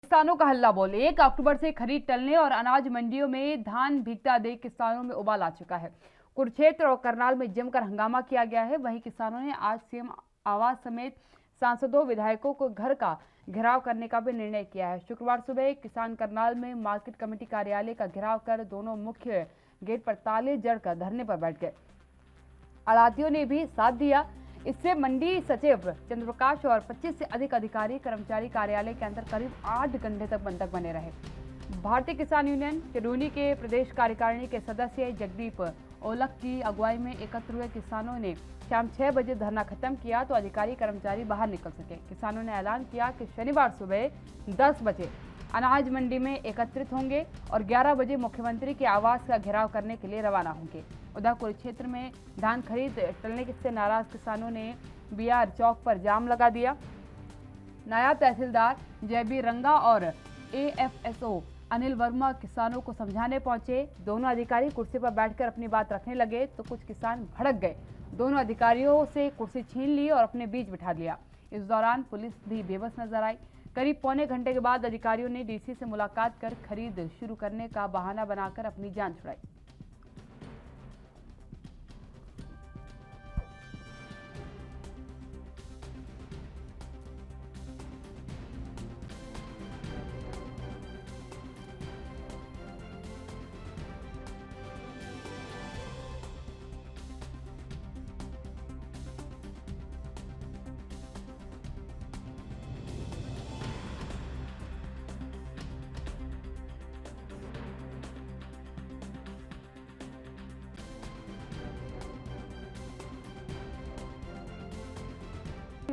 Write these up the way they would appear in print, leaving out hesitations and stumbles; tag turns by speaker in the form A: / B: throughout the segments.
A: किसानों का हल्ला बोल 1 अक्टूबर से खरीद टलने और अनाज मंडियों में धान भीगता देख किसानों में उबाल आ चुका है। कुरुक्षेत्र और करनाल में जमकर हंगामा किया गया है। वहीं किसानों ने आज सीएम आवास समेत सांसदों विधायकों को घर का घेराव करने का भी निर्णय किया है। शुक्रवार सुबह किसान करनाल में मार्केट कमेटी कार्यालय का घेराव कर दोनों मुख्य गेट पर ताले जड़कर धरने पर बैठ गए। आड़तियों ने भी साथ दिया। इससे मंडी सचिव चंद्रप्रकाश और 25 से अधिक अधिकारी कर्मचारी कार्यालय के अंदर करीब 8 घंटे तक बंधक बने रहे। भारतीय किसान यूनियन किरोनी के प्रदेश कार्यकारिणी के सदस्य जगदीप ओलख की अगुवाई में एकत्र हुए किसानों ने शाम 6 बजे धरना खत्म किया तो अधिकारी कर्मचारी बाहर निकल सके। किसानों ने ऐलान किया कि शनिवार सुबह 10 बजे अनाज मंडी में एकत्रित होंगे और 11 बजे मुख्यमंत्री के आवास का घेराव करने के लिए रवाना होंगे। उधर कुरुक्षेत्र में धान खरीद टलने से नाराज किसानों ने बीआर चौक पर जाम लगा दिया। नायब तहसीलदार जयबी रंगा और एएफएसओ अनिल वर्मा किसानों को समझाने पहुंचे। दोनों अधिकारी कुर्सी पर बैठकर अपनी बात रखने लगे तो कुछ किसान भड़क गए। दोनों अधिकारियों से कुर्सी छीन ली और अपने बीच बिठा दिया। इस दौरान पुलिस भी बेबस नजर आई। करीब पौने घंटे के बाद अधिकारियों ने डीसी से मुलाकात कर खरीद शुरू करने का बहाना बनाकर अपनी जान छुड़ाई।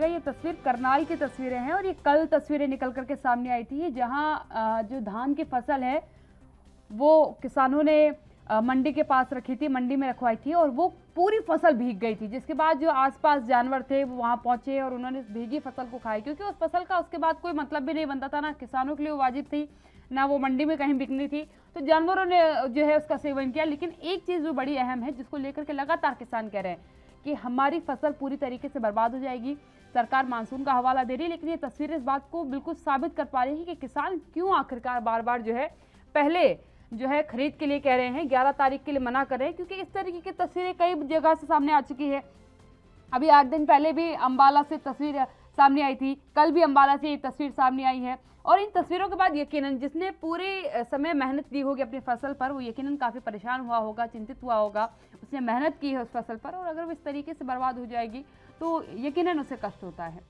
A: ये तस्वीर करनाल की तस्वीरें हैं और ये कल तस्वीरें निकल करके सामने आई थी, जहां जो धान की फसल है वो किसानों ने मंडी के पास रखी थी, मंडी में रखवाई थी और वो पूरी फसल भीग गई थी। जिसके बाद जो आसपास जानवर थे वो वहां पहुंचे और उन्होंने भीगी फसल को खाई, क्योंकि उस फसल का उसके बाद कोई मतलब भी नहीं बनता था। ना किसानों के लिए वो वाजिब थी, ना वो मंडी में कहीं बिकनी थी, तो जानवरों ने जो है उसका सेवन किया। लेकिन एक चीज जो बड़ी अहम है, जिसको लेकर के लगातार किसान कह रहे हैं कि हमारी फसल पूरी तरीके से बर्बाद हो जाएगी। सरकार मानसून का हवाला दे रही है, लेकिन ये तस्वीरें इस बात को बिल्कुल साबित कर पा रही है कि किसान क्यों आखिरकार बार बार जो है पहले जो है खरीद के लिए कह रहे हैं, 11 तारीख के लिए मना कर रहे हैं, क्योंकि इस तरीके की तस्वीरें कई जगह से सामने आ चुकी है। अभी 8 दिन पहले भी अंबाला से तस्वीर सामने आई थी, कल भी अंबाला से ये तस्वीर सामने आई है। और इन तस्वीरों के बाद यकीनन जिसने पूरे समय मेहनत दी होगी अपनी फसल पर, वो यकीनन काफ़ी परेशान हुआ होगा, चिंतित हुआ होगा। उसने मेहनत की है उस फसल पर और अगर वो इस तरीके से बर्बाद हो जाएगी तो यकीनन उसे कष्ट होता है।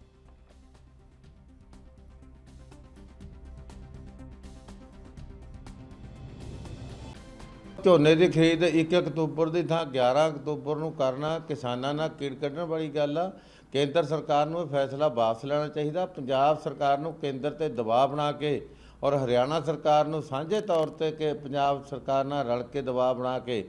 B: ਝੋਨੇ ਦੀ ਖਰੀਦ 1 ਅਕਤੂਬਰ ਦੀ ਥਾਂ 11 ਅਕਤੂਬਰ ਨੂੰ ਕਰਨਾ ਕਿਸਾਨਾਂ ਨਾਲ ਕੀੜ ਕੱਢਣ ਵਾਲੀ ਗੱਲ ਆ। ਕੇਂਦਰ ਸਰਕਾਰ ਨੂੰ ਇਹ ਫੈਸਲਾ ਵਾਪਸ ਲੈਣਾ ਚਾਹੀਦਾ। ਪੰਜਾਬ ਸਰਕਾਰ ਨੂੰ ਕੇਂਦਰ ਤੇ ਦਬਾਅ ਬਣਾ ਕੇ ਔਰ ਹਰਿਆਣਾ ਸਰਕਾਰ ਨੂੰ ਸਾਂਝੇ ਤੌਰ ਤੇ ਕਿ ਪੰਜਾਬ ਸਰਕਾਰ ਨਾਲ ਰਲ ਕੇ ਦਬਾਅ ਬਣਾ ਕੇ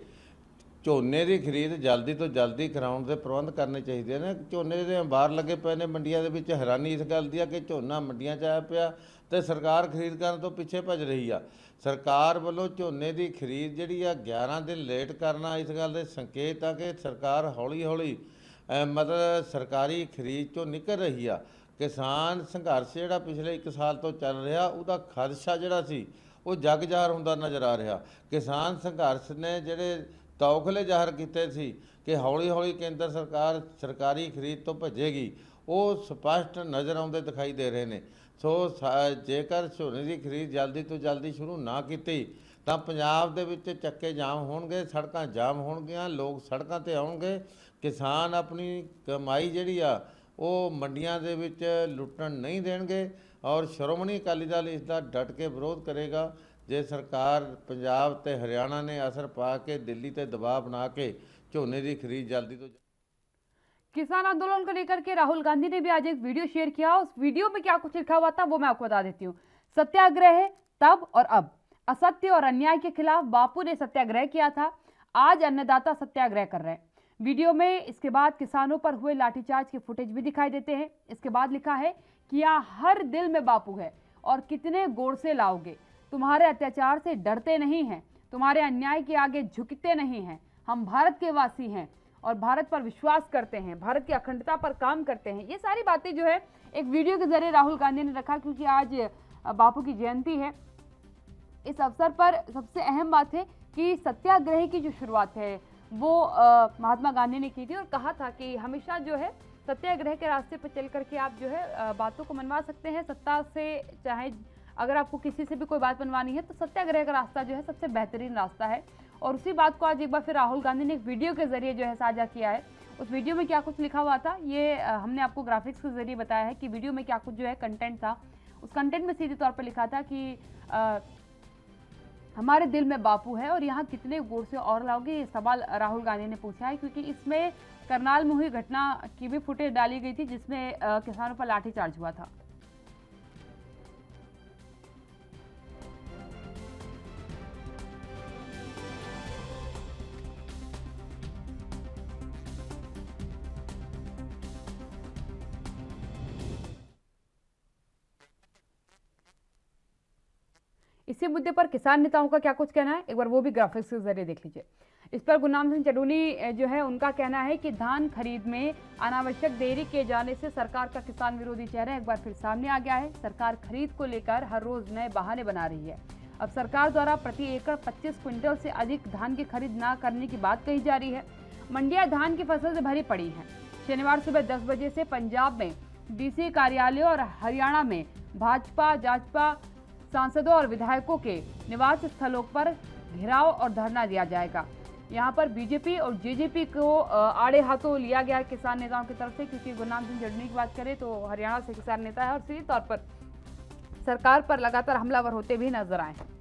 B: ਝੋਨੇ ਦੀ ਖਰੀਦ ਜਲਦੀ ਤੋਂ ਜਲਦੀ ਕਰਾਉਣ ਦੇ ਪ੍ਰਬੰਧ ਕਰਨੇ ਚਾਹੀਦੇ ਨੇ। ਝੋਨੇ ਦੇ ਅੰਬਾਰ ਲੱਗੇ ਪਏ ਨੇ ਮੰਡੀਆਂ ਦੇ ਵਿੱਚ। ਹੈਰਾਨੀ ਇਸ ਗੱਲ ਦੀ ਆ ਕਿ ਝੋਨਾ ਮੰਡੀਆਂ 'ਚ ਆਇਆ ਪਿਆ ਤੇ ਸਰਕਾਰ ਖਰੀਦ ਕਰਨ ਤੋਂ ਪਿੱਛੇ ਭੱਜ ਰਹੀ ਆ। ਸਰਕਾਰ ਵੱਲੋਂ ਝੋਨੇ ਦੀ ਖਰੀਦ ਜਿਹੜੀ ਆ 11 ਦਿਨ ਲੇਟ ਕਰਨਾ ਇਸ ਗੱਲ ਦੇ ਸੰਕੇਤ ਆ ਕਿ ਸਰਕਾਰ ਹੌਲੀ ਹੌਲੀ ਮਤਲਬ ਸਰਕਾਰੀ ਖਰੀਦ 'ਚੋਂ ਨਿਕਲ ਰਹੀ ਆ। ਕਿਸਾਨ ਸੰਘਰਸ਼ ਜਿਹੜਾ ਪਿਛਲੇ 1 ਸਾਲ ਤੋਂ ਚੱਲ ਰਿਹਾ ਉਹਦਾ ਖਦਸ਼ਾ ਜਿਹੜਾ ਸੀ ਉਹ ਜਗ ਜ਼ਾਹਰ ਹੁੰਦਾ ਨਜ਼ਰ ਆ ਰਿਹਾ। ਕਿਸਾਨ ਸੰਘਰਸ਼ ਨੇ ਜਿਹੜੇ ਤੌਖਲੇ ਜ਼ਾਹਰ ਕੀਤੇ ਸੀ ਕਿ ਹੌਲੀ ਹੌਲੀ ਕੇਂਦਰ ਸਰਕਾਰ ਸਰਕਾਰੀ ਖਰੀਦ ਤੋਂ ਭੱਜੇਗੀ, ਉਹ ਸਪਸ਼ਟ ਨਜ਼ਰ ਆਉਂਦੇ ਦਿਖਾਈ ਦੇ ਰਹੇ ਨੇ। ਸੋ ਜੇਕਰ ਝੋਨੇ ਦੀ ਖਰੀਦ ਜਲਦੀ ਤੋਂ ਜਲਦੀ ਸ਼ੁਰੂ ਨਾ ਕੀਤੀ ਤਾਂ ਪੰਜਾਬ ਦੇ ਵਿੱਚ ਚੱਕੇ ਜਾਮ ਹੋਣਗੇ, ਸੜਕਾਂ ਜਾਮ ਹੋਣਗੀਆਂ, ਲੋਕ ਸੜਕਾਂ 'ਤੇ ਆਉਣਗੇ। ਕਿਸਾਨ ਆਪਣੀ ਕਮਾਈ ਜਿਹੜੀ ਆ ਉਹ ਮੰਡੀਆਂ ਦੇ ਵਿੱਚ ਲੁੱਟਣ ਨਹੀਂ ਦੇਣਗੇ ਔਰ ਸ਼੍ਰੋਮਣੀ ਅਕਾਲੀ ਦਲ ਇਸ ਦਾ ਡਟ ਕੇ ਵਿਰੋਧ ਕਰੇਗਾ। ਜੇ ਸਰਕਾਰ ਪੰਜਾਬ ਤੇ हरियाणा ने असर पा के दिल्ली ते दबाव बना के झोने की खरीद जल्दी तो।
A: किसान आंदोलन को लेकर के राहुल गांधी ने भी आज एक वीडियो शेयर किया। उस वीडियो में क्या कुछ लिखा हुआ था वो मैं आपको बता देती हूँ। सत्याग्रह है तब और अब, असत्य और अन्याय के खिलाफ बापू ने सत्याग्रह किया था, आज अन्नदाता सत्याग्रह कर रहे हैं। वीडियो में इसके बाद किसानों पर हुए लाठीचार्ज के फुटेज भी दिखाई देते हैं। इसके बाद लिखा है कि यहाँ हर दिल में बापू है और कितने गोर से लाओगे, तुम्हारे अत्याचार से डरते नहीं हैं, तुम्हारे अन्याय के आगे झुकते नहीं हैं। हम भारत के वासी हैं और भारत पर विश्वास करते हैं, भारत की अखंडता पर काम करते हैं। ये सारी बातें जो है एक वीडियो के जरिए राहुल गांधी ने रखा, क्योंकि आज बापू की जयंती है। इस अवसर पर सबसे अहम बात है कि सत्याग्रह की जो शुरुआत है वो महात्मा गांधी ने की थी और कहा था कि हमेशा जो है सत्याग्रह के रास्ते पर चल करके आप जो है बातों को मनवा सकते हैं सत्ता से। चाहे अगर आपको किसी से भी कोई बात मनवानी है तो सत्याग्रह का रास्ता जो है सबसे बेहतरीन रास्ता है। और उसी बात को आज एक बार फिर राहुल गांधी ने एक वीडियो के जरिए जो है साझा किया है। उस वीडियो में क्या कुछ लिखा हुआ था ये हमने आपको ग्राफिक्स के जरिए बताया है कि वीडियो में क्या कुछ जो है कंटेंट था। उस कंटेंट में सीधे तौर पर लिखा था कि हमारे दिल में बापू है और यहाँ कितने वोट से और लाओगे, ये सवाल राहुल गांधी ने पूछा है। क्योंकि इसमें करनाल में हुई घटना की भी फुटेज डाली गई थी जिसमें किसानों पर लाठीचार्ज हुआ था। इसी मुद्दे पर किसान नेताओं का क्या कुछ कहना है, एक बार वो भी ग्राफिक्स के जरिए देख लीजिए। इस पर गुरनाम सिंह चडूनी जो है उनका कहना है कि धान खरीद में अनावश्यक देरी किए जाने से सरकार का किसान विरोधी चेहरा एक बार फिर सामने आ गया है। सरकार खरीद को लेकर हर रोज नए बहाने बना रही है। अब सरकार द्वारा प्रति एकड़ 25 क्विंटल से अधिक धान की खरीद न करने की बात कही जा रही है। मंडियां धान की फसल से भरी पड़ी हैं। शनिवार सुबह 10 बजे से पंजाब में डीसी कार्यालय और हरियाणा में भाजपा जाजपा सांसदों और विधायकों के निवास स्थलों पर घेराव और धरना दिया जाएगा। यहां पर बीजेपी और जेजेपी को आड़े हाथों लिया गया किसान नेताओं की तरफ से। क्योंकि गुरनाम सिंह चडूनी की बात करें तो हरियाणा से किसान नेता है और सीधे तौर पर सरकार पर लगातार हमलावर होते भी नजर आए हैं।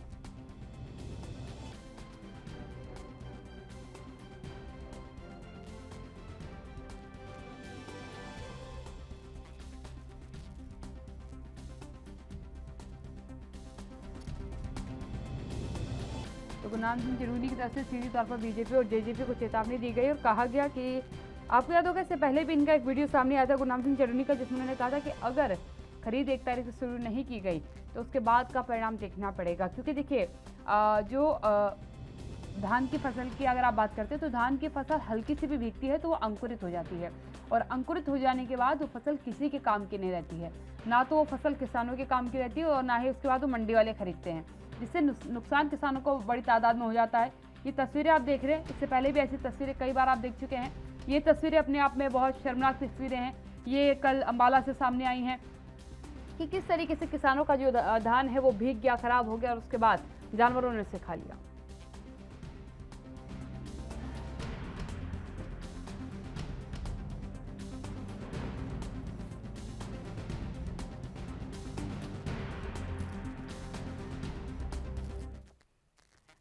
A: तो गुरनाम सिंह चडूनी की तरफ से सीधी तौर पर बीजेपी और जेजेपी को चेतावनी दी गई और कहा गया कि आपको याद होगा इससे पहले भी इनका एक वीडियो सामने आया था गुरनाम सिंह चडूनी का, जिसमें उन्होंने कहा था कि अगर खरीद 1 तारीख से शुरू नहीं की गई तो उसके बाद का परिणाम देखना पड़ेगा। क्योंकि देखिए जो धान की फसल की अगर आप बात करते हैं तो धान की फसल हल्की सी भी भीगती है तो वो अंकुरित हो जाती है और अंकुरित हो जाने के बाद वो फसल किसी के काम की नहीं रहती है। ना तो वो फसल किसानों के काम की रहती है और ना ही उसके बाद वो मंडी वाले खरीदते हैं, जिससे नुकसान किसानों को बड़ी तादाद में हो जाता है। ये तस्वीरें आप देख रहे हैं, इससे पहले भी ऐसी तस्वीरें कई बार आप देख चुके हैं। ये तस्वीरें अपने आप में बहुत शर्मनाक तस्वीरें हैं। ये कल अम्बाला से सामने आई हैं कि किस तरीके से किसानों का जो धान है वो भीग गया, खराब हो गया और उसके बाद जानवरों ने उसे खा लिया।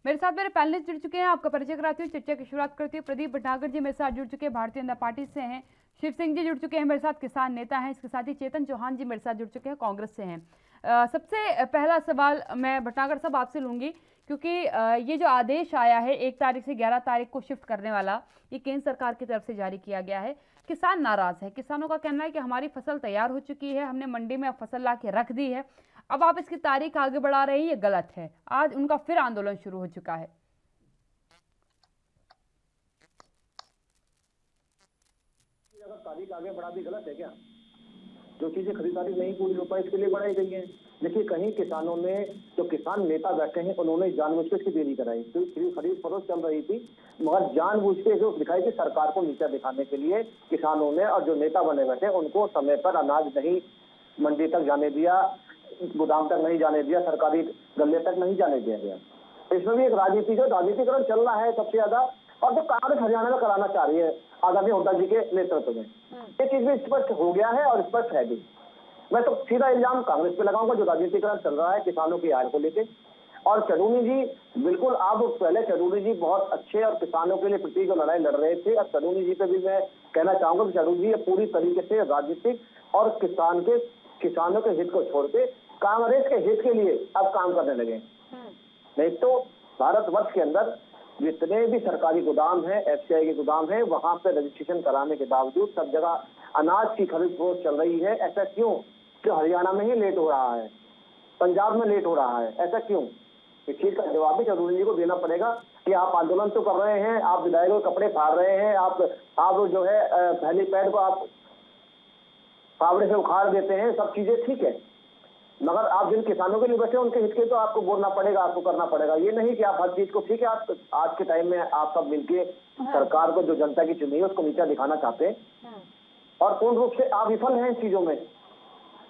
A: मेरे साथ मेरे पैनलिस्ट जुड़ चुके हैं, आपका परिचय कराती हूँ, चर्चा की शुरुआत करती हूँ। प्रदीप भटनागर जी मेरे साथ जुड़ चुके हैं, भारतीय जनता पार्टी से हैं। शिव सिंह जी जुड़ चुके हैं मेरे साथ, किसान नेता हैं। इसके साथ ही चेतन चौहान जी मेरे साथ जुड़ चुके हैं, कांग्रेस से हैं। सबसे पहला सवाल मैं भटनागर साहब आपसे लूंगी, क्योंकि ये जो आदेश आया है 1 तारीख से 11 तारीख को शिफ्ट करने वाला, ये केंद्र सरकार की तरफ से जारी किया गया है। किसान नाराज है, किसानों का कहना है कि हमारी फसल तैयार हो चुकी है, हमने मंडी में फसल ला के रख दी है, अब आप इसकी तारीख आगे बढ़ा रहे हैं, ये गलत है। आज उनका फिर आंदोलन शुरू हो चुका है।
C: अगर तारीख आगे बढ़ा दी गलत है क्या? जो चीजें खरीदारी नहीं पूरी हो पाई इसके लिए बढ़ाई गई है। देखिए कहीं किसानों ने, जो किसान नेता बैठे हैं उन्होंने जानबूझ के इसकी देरी कराई, क्योंकि खरीद फरोख्त चल रही थी, मगर जानबूझ के जो दिखाई थी सरकार को नीचा दिखाने के लिए किसानों ने, और जो नेता बने बैठे उनको समय पर अनाज नहीं मंडी तक जाने दिया, गोदाम तक नहीं जाने दिया, सरकारी गल्ले तक नहीं जाने दिया गया। इसमें भी एक राजनीतिकरण चल रहा है सबसे ज्यादा, और जो कांग्रेस हरियाणा में कराना चाह रही है आदरणीय हुड्डा जी के नेतृत्व में, ये चीज भी स्पष्ट हो गया है और स्पष्ट है भी। मैं तो सीधा इल्जाम कांग्रेस पे लगाऊंगा, जो राजनीतिकरण चल रहा है किसानों की आय को लेकर। और चडूनी जी बिल्कुल, आप पहले चडूनी जी बहुत अच्छे और किसानों के लिए प्रति जो लड़ाई लड़ रहे थे, और चडूनी जी पे भी मैं कहना चाहूंगा कि चडूनी जी पूरी तरीके से राजनीतिक और किसानों के हित को छोड़ के कांग्रेस के हित के लिए अब काम करने लगे। नहीं तो भारतवर्ष के अंदर जितने भी सरकारी गोदाम है, एफसीआई के गोदाम है, वहां पे रजिस्ट्रेशन कराने के बावजूद सब जगह अनाज की खरीद फरोख्त चल रही है। ऐसा क्यों? जो हरियाणा में ही लेट हो रहा है, पंजाब में लेट हो रहा है, ऐसा क्यों? इस चीज का जवाब भी चडूनी जी को देना पड़ेगा कि आप आंदोलन तो कर रहे हैं, आप विधायकों के कपड़े फाड़ रहे हैं, आप जो है हेलीपैड को आप फावड़े से उखाड़ देते हैं, सब चीजें ठीक है, मगर आप जिन किसानों के लिए बैठे हैं उनके हित के तो आपको बोलना पड़ेगा, आपको करना पड़ेगा। ये नहीं कि आप हर चीज को, ठीक है आप आज के टाइम में आप सब मिलके सरकार को जो जनता की चुनी है उसको नीचा दिखाना चाहते हैं और पूर्ण रूप से आप विफल हैं इन चीजों में,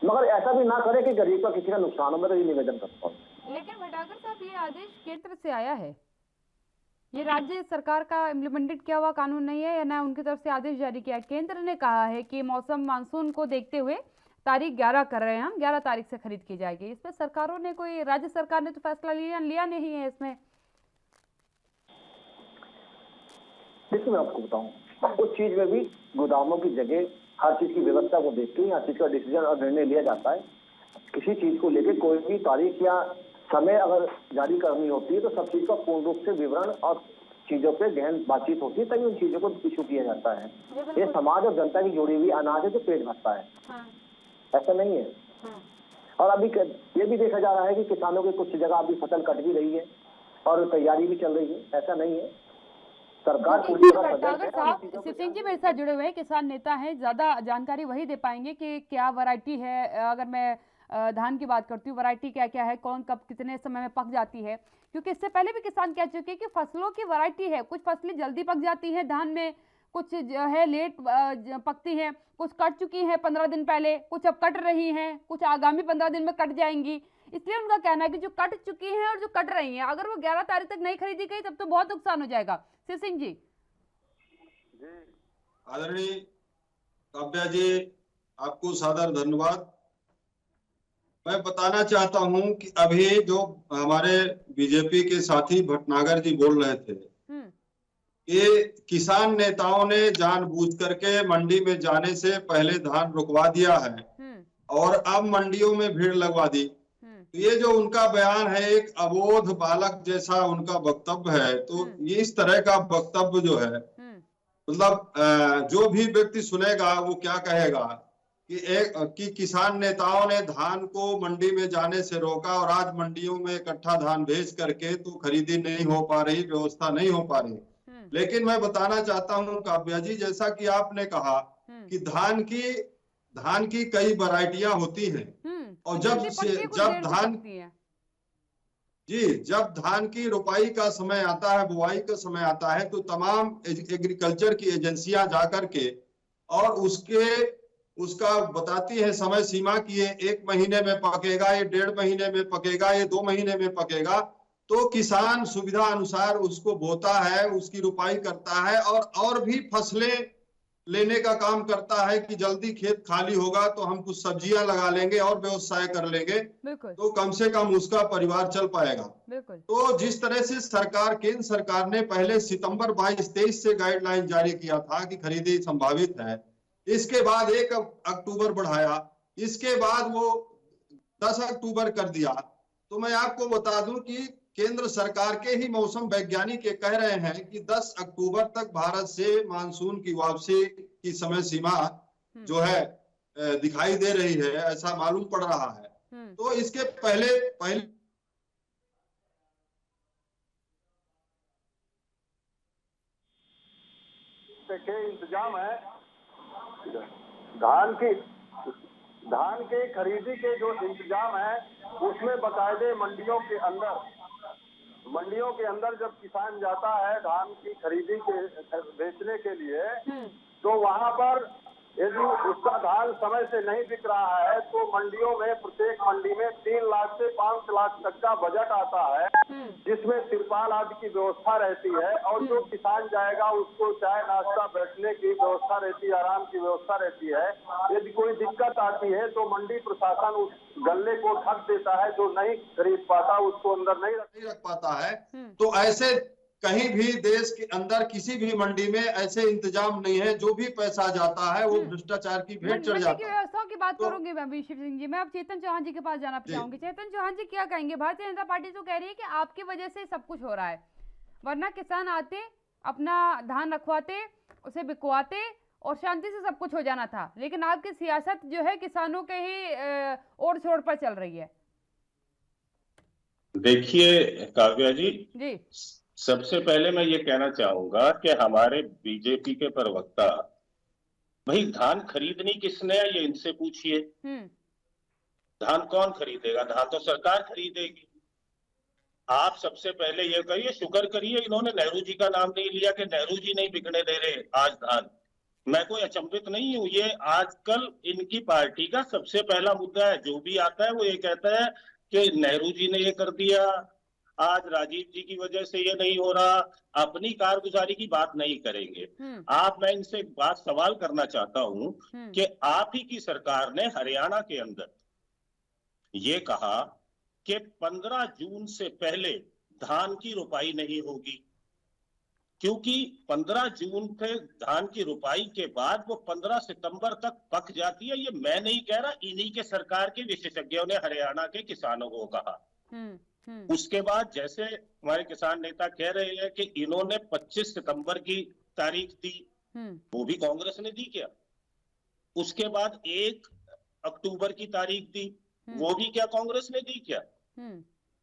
C: मगर ऐसा भी ना करें कि गरीब का किसी का नुकसान हो। मैं तो ये निवेदन करता हूँ।
A: लेकिन भटागर साहब, ये आदेश केंद्र से आया है, ये राज्य सरकार का इम्प्लीमेंटेड किया हुआ कानून नहीं है, या ना उनकी तरफ से आदेश जारी किया। केंद्र ने कहा है कि मौसम मानसून को देखते हुए तारीख 11 कर रहे हैं हम, 11 तारीख से खरीद की जाएगी। इस पर सरकारों ने कोई, राज्य सरकार ने तो फैसला लिया नहीं है इसमें।
C: देखिए मैं आपको बताऊं, उस चीज में भी गोदामों की जगह हर चीज की व्यवस्था को देख के हर चीज का डिसीजन और निर्णय लिया जाता है। किसी चीज को लेकर कोई भी तारीख या समय अगर जारी करनी होती है तो सब चीज का पूर्ण रूप से विवरण और चीजों पे गहन बातचीत होती है, तभी उन चीजों को इशू किया जाता है। ये समाज और जनता की जोड़ी हुई अनाज है जो पेट भरता है, ऐसा नहीं है। और अभी ये भी देखा जा रहा है कि किसानों की कुछ जगह अभी फसल कट भी रही है और तैयारी भी चल रही है, ऐसा नहीं है। सरकार पूरी तरह सजग है।
A: साहब, शिव सिंह जी मेरे साथ जुड़े हुए हैं, किसान नेता हैं, ज्यादा जानकारी वही दे पाएंगे कि क्या वैरायटी है। अगर मैं धान की बात करती हूँ, वैरायटी क्या क्या है, कौन कब कितने समय में पक जाती है, क्योंकि इससे पहले भी किसान कह चुके हैं कि फसलों की वैरायटी है, कुछ फसलें जल्दी पक जाती हैं धान में, कुछ जो है लेट पकती हैं, कुछ कट चुकी हैं 15 दिन पहले, कुछ अब कट रही हैं, कुछ आगामी 15 दिन में कट जाएंगी। इसलिए उनका कहना है कि जो कट चुकी हैं और जो कट रही हैं, अगर वो 11 तारीख तक नहीं खरीदी गई तब तो बहुत नुकसान हो जाएगा। शिव सिंह जी।
D: आदरणीय काव्या जी, आपको सादर धन्यवाद। मैं बताना चाहता हूं कि अभी जो हमारे बीजेपी के साथी भटनागर जी बोल रहे थे, ये किसान नेताओं ने जानबूझ करके मंडी में जाने से पहले धान रुकवा दिया है और अब मंडियों में भीड़ लगवा दी। तो ये जो उनका बयान है, एक अबोध बालक जैसा उनका वक्तव्य है। तो ये इस तरह का वक्तव्य जो है, मतलब जो भी व्यक्ति सुनेगा वो क्या कहेगा कि किसान नेताओं ने धान को मंडी में जाने से रोका और आज मंडियों में इकट्ठा धान भेज करके तो खरीदी नहीं हो पा रही, व्यवस्था नहीं हो पा रही। लेकिन मैं बताना चाहता हूं काव्या जी, जैसा कि आपने कहा कि धान की कई वैरायटियां होती हैं और जब धान की रुपाई का समय आता है, बुआई का समय आता है, तो तमाम एग्रीकल्चर की एजेंसियां जाकर के और उसका बताती है समय सीमा कि ये 1 महीने में पकेगा, ये 1.5 महीने में पकेगा, ये 2 महीने में पकेगा। तो किसान सुविधा अनुसार उसको बोता है, उसकी रुपाई करता है और भी फसलें लेने का काम करता है कि जल्दी खेत खाली होगा तो हम कुछ सब्जियां लगा लेंगे और व्यवसाय कर लेंगे, तो कम से कम उसका परिवार चल पाएगा। तो जिस तरह से केंद्र सरकार ने पहले सितंबर 22-23 से गाइडलाइन जारी किया था कि खरीदी संभावित है, इसके बाद 1 अक्टूबर बढ़ाया, इसके बाद वो 10 अक्टूबर कर दिया। तो मैं आपको बता दूं कि केंद्र सरकार के ही मौसम वैज्ञानिक ये कह रहे हैं कि 10 अक्टूबर तक भारत से मानसून की वापसी की समय सीमा जो है दिखाई दे रही है, ऐसा मालूम पड़ रहा है। तो इसके पहले
C: इंतजाम है धान की खरीदी के जो इंतजाम है उसमें बाकायदे मंडियों के अंदर जब किसान जाता है धान की खरीदी के बेचने के लिए, तो वहां पर यदि उसका धान समय से नहीं बिक रहा है तो मंडियों में, प्रत्येक मंडी में 3 लाख से 5 लाख तक का बजट आता है, जिसमें तिरपाल आदि की व्यवस्था रहती है और जो किसान जाएगा उसको चाय नाश्ता, बैठने की व्यवस्था रहती है, आराम की व्यवस्था रहती है। यदि कोई दिक्कत आती है तो मंडी प्रशासन उस गल्ले को ढक देता है, जो नहीं खरीद पाता उसको अंदर नहीं रख पाता है। तो ऐसे कहीं भी देश के अंदर किसी भी मंडी में ऐसे इंतजाम नहीं है, जो भी पैसा जाता है वो भ्रष्टाचार की भेंट चढ़ जाता है।
A: व्यवस्थाओं की बात करूंगी मैं अभी शिव सिंह जी। मैं अब चेतन चौहान जी के पास जाना चाहूंगी। चेतन चौहान जी क्या कहेंगे? भारतीय जनता पार्टी तो कह रही है कि आपकी वजह से सब कुछ हो रहा है, वरना किसान आते, अपना धान रखवाते, उसे बिकवाते और शांति से सब कुछ हो जाना था। लेकिन आपकी सियासत जो है किसानों के ही ओर छोड़ पर चल रही है।
E: देखिए काव्या जी, सबसे पहले मैं ये कहना चाहूंगा कि हमारे बीजेपी के प्रवक्ता, भाई धान खरीदनी किसने है ये इनसे पूछिए। धान कौन खरीदेगा? धान तो सरकार खरीदेगी। आप सबसे पहले ये करिए, शुक्र करिए इन्होंने नेहरू जी का नाम नहीं लिया कि नेहरू जी नहीं बिकने दे रहे आज धान। मैं कोई अचंभित नहीं हूं, ये आजकल इनकी पार्टी का सबसे पहला मुद्दा है। जो भी आता है वो ये कहता है कि नेहरू जी ने ये कर दिया, आज राजीव जी की वजह से ये नहीं हो रहा, अपनी कारगुजारी की बात नहीं करेंगे। मैं इनसे एक बात सवाल करना चाहता हूं कि आप ही की सरकार ने हरियाणा के अंदर ये कहा कि 15 जून से पहले धान की रोपाई नहीं होगी, क्योंकि 15 जून पे धान की रोपाई के बाद वो 15 सितंबर तक पक जाती है। ये मैं नहीं कह रहा, इन्हीं के सरकार के विशेषज्ञों ने हरियाणा के किसानों को कहा। उसके बाद जैसे हमारे किसान नेता कह रहे हैं कि इन्होंने 25 सितंबर की तारीख दी, वो भी कांग्रेस ने दी क्या? उसके बाद 1 अक्टूबर की तारीख दी, वो भी क्या कांग्रेस ने दी क्या?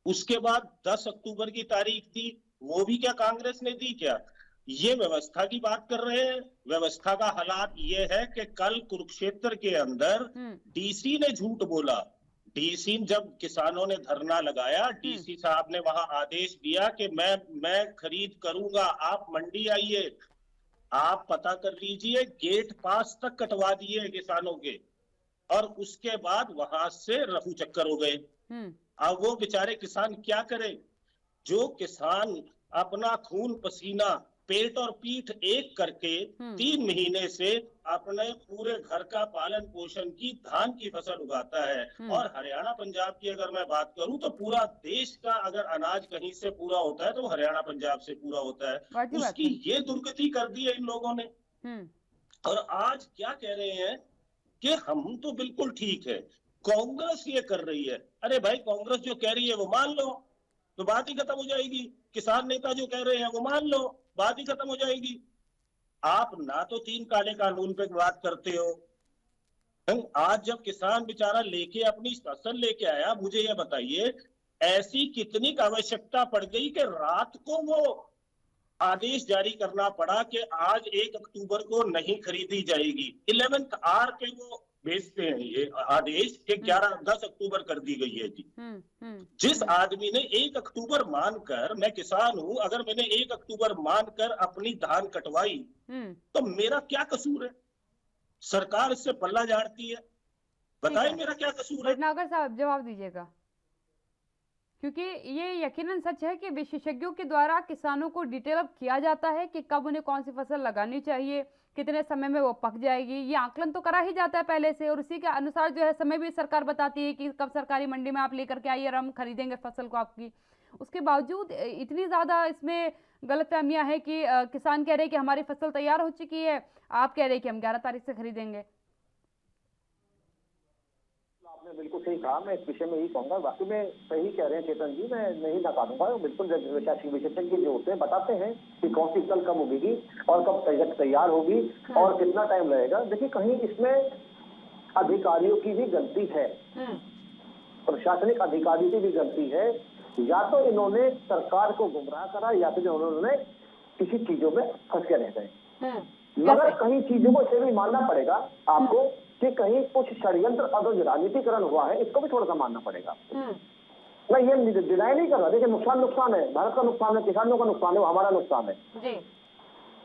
E: उसके बाद 10 अक्टूबर की तारीख दी, वो भी क्या कांग्रेस ने दी क्या? ये व्यवस्था की बात कर रहे हैं। व्यवस्था का हालात ये है कि कल कुरुक्षेत्र के अंदर डीसी ने झूठ बोला। डीसी जब किसानों ने धरना लगाया, डीसी साहब ने वहां आदेश दिया कि मैं खरीद करूंगा, आप मंडी आइए। आप पता कर लीजिए, गेट पास तक कटवा दिए किसानों के, और उसके बाद वहां से रफू चक्कर हो गए। अब वो बेचारे किसान क्या करें? जो किसान अपना खून पसीना, पेट और पीठ एक करके 3 महीने से अपने पूरे घर का पालन पोषण की धान की फसल उगाता है, और हरियाणा पंजाब की अगर मैं बात करूं तो पूरा देश का अगर अनाज कहीं से पूरा होता है तो हरियाणा पंजाब से पूरा होता है। उसकी ये दुर्गति कर दी है इन लोगों ने। और आज क्या कह रहे हैं कि हम तो बिल्कुल ठीक है, कांग्रेस ये कर रही है। अरे भाई, कांग्रेस जो कह रही है वो मान लो तो बात ही खत्म हो जाएगी। किसान नेता जो कह रहे हैं वो मान लो, बात ही खत्म हो जाएगी। आप ना तो 3 काले कानून पे बात करते हो। आज जब किसान बेचारा लेके अपनी फसल लेके आया, मुझे ये बताइए ऐसी कितनी आवश्यकता पड़ गई कि रात को वो आदेश जारी करना पड़ा कि आज 1 अक्टूबर को नहीं खरीदी जाएगी। 11th आवर पे वो भेजते हैं ये आदेश कि 10 अक्टूबर कर दी गई है जी। जिस आदमी ने 1 अक्टूबर मानकर, मैं किसान हूं, अगर मैंने 1 अक्टूबर मानकर अपनी धान कटवाई तो मेरा क्या कसूर है? सरकार इससे पल्ला झाड़ती है। बताइए मेरा क्या कसूर है?
A: भटनागर साहब जवाब दीजिएगा, क्योंकि ये यकीनन सच है कि विशेषज्ञों के द्वारा किसानों को डिटेल अप किया जाता है कि कब उन्हें कौन सी फसल लगानी चाहिए, कितने समय में वो पक जाएगी। ये आकलन तो करा ही जाता है पहले से, और उसी के अनुसार जो है समय भी सरकार बताती है कि कब सरकारी मंडी में आप लेकर के आइए और हम खरीदेंगे फसल को आपकी। उसके बावजूद इतनी ज़्यादा इसमें गलतफहमियां हैं कि किसान कह रहे हैं कि हमारी फसल तैयार हो चुकी है, आप कह रहे हैं कि हम 11 तारीख से खरीदेंगे।
C: आपने बिल्कुल सही कहा। मैं इस विषय में यही कहूंगा, वाकई में सही कह रहे हैं चेतन जी, मैं नहीं नकारूंगा। बिल्कुल विशेषज्ञ जो होते हैं बताते हैं कि कौन सी फसल कब उगेगी और कब तैयार होगी और कितना टाइम लगेगा। देखिए, कहीं इसमें अधिकारियों की भी गलती है, प्रशासनिक अधिकारी की भी गलती है। या तो इन्होंने सरकार को गुमराह करा, या फिर उन्होंने किसी चीजों में फंस के रह गए। मगर कहीं चीजों को इसे भी मानना पड़ेगा आपको कि कहीं कुछ षड्यंत्र और राजनीतिकरण हुआ है, इसको भी थोड़ा सा मानना पड़ेगा। मैं ये डिनाई नहीं कर रहा। देखिए, नुकसान है, भारत का नुकसान है, किसानों का नुकसान है, वो हमारा नुकसान है।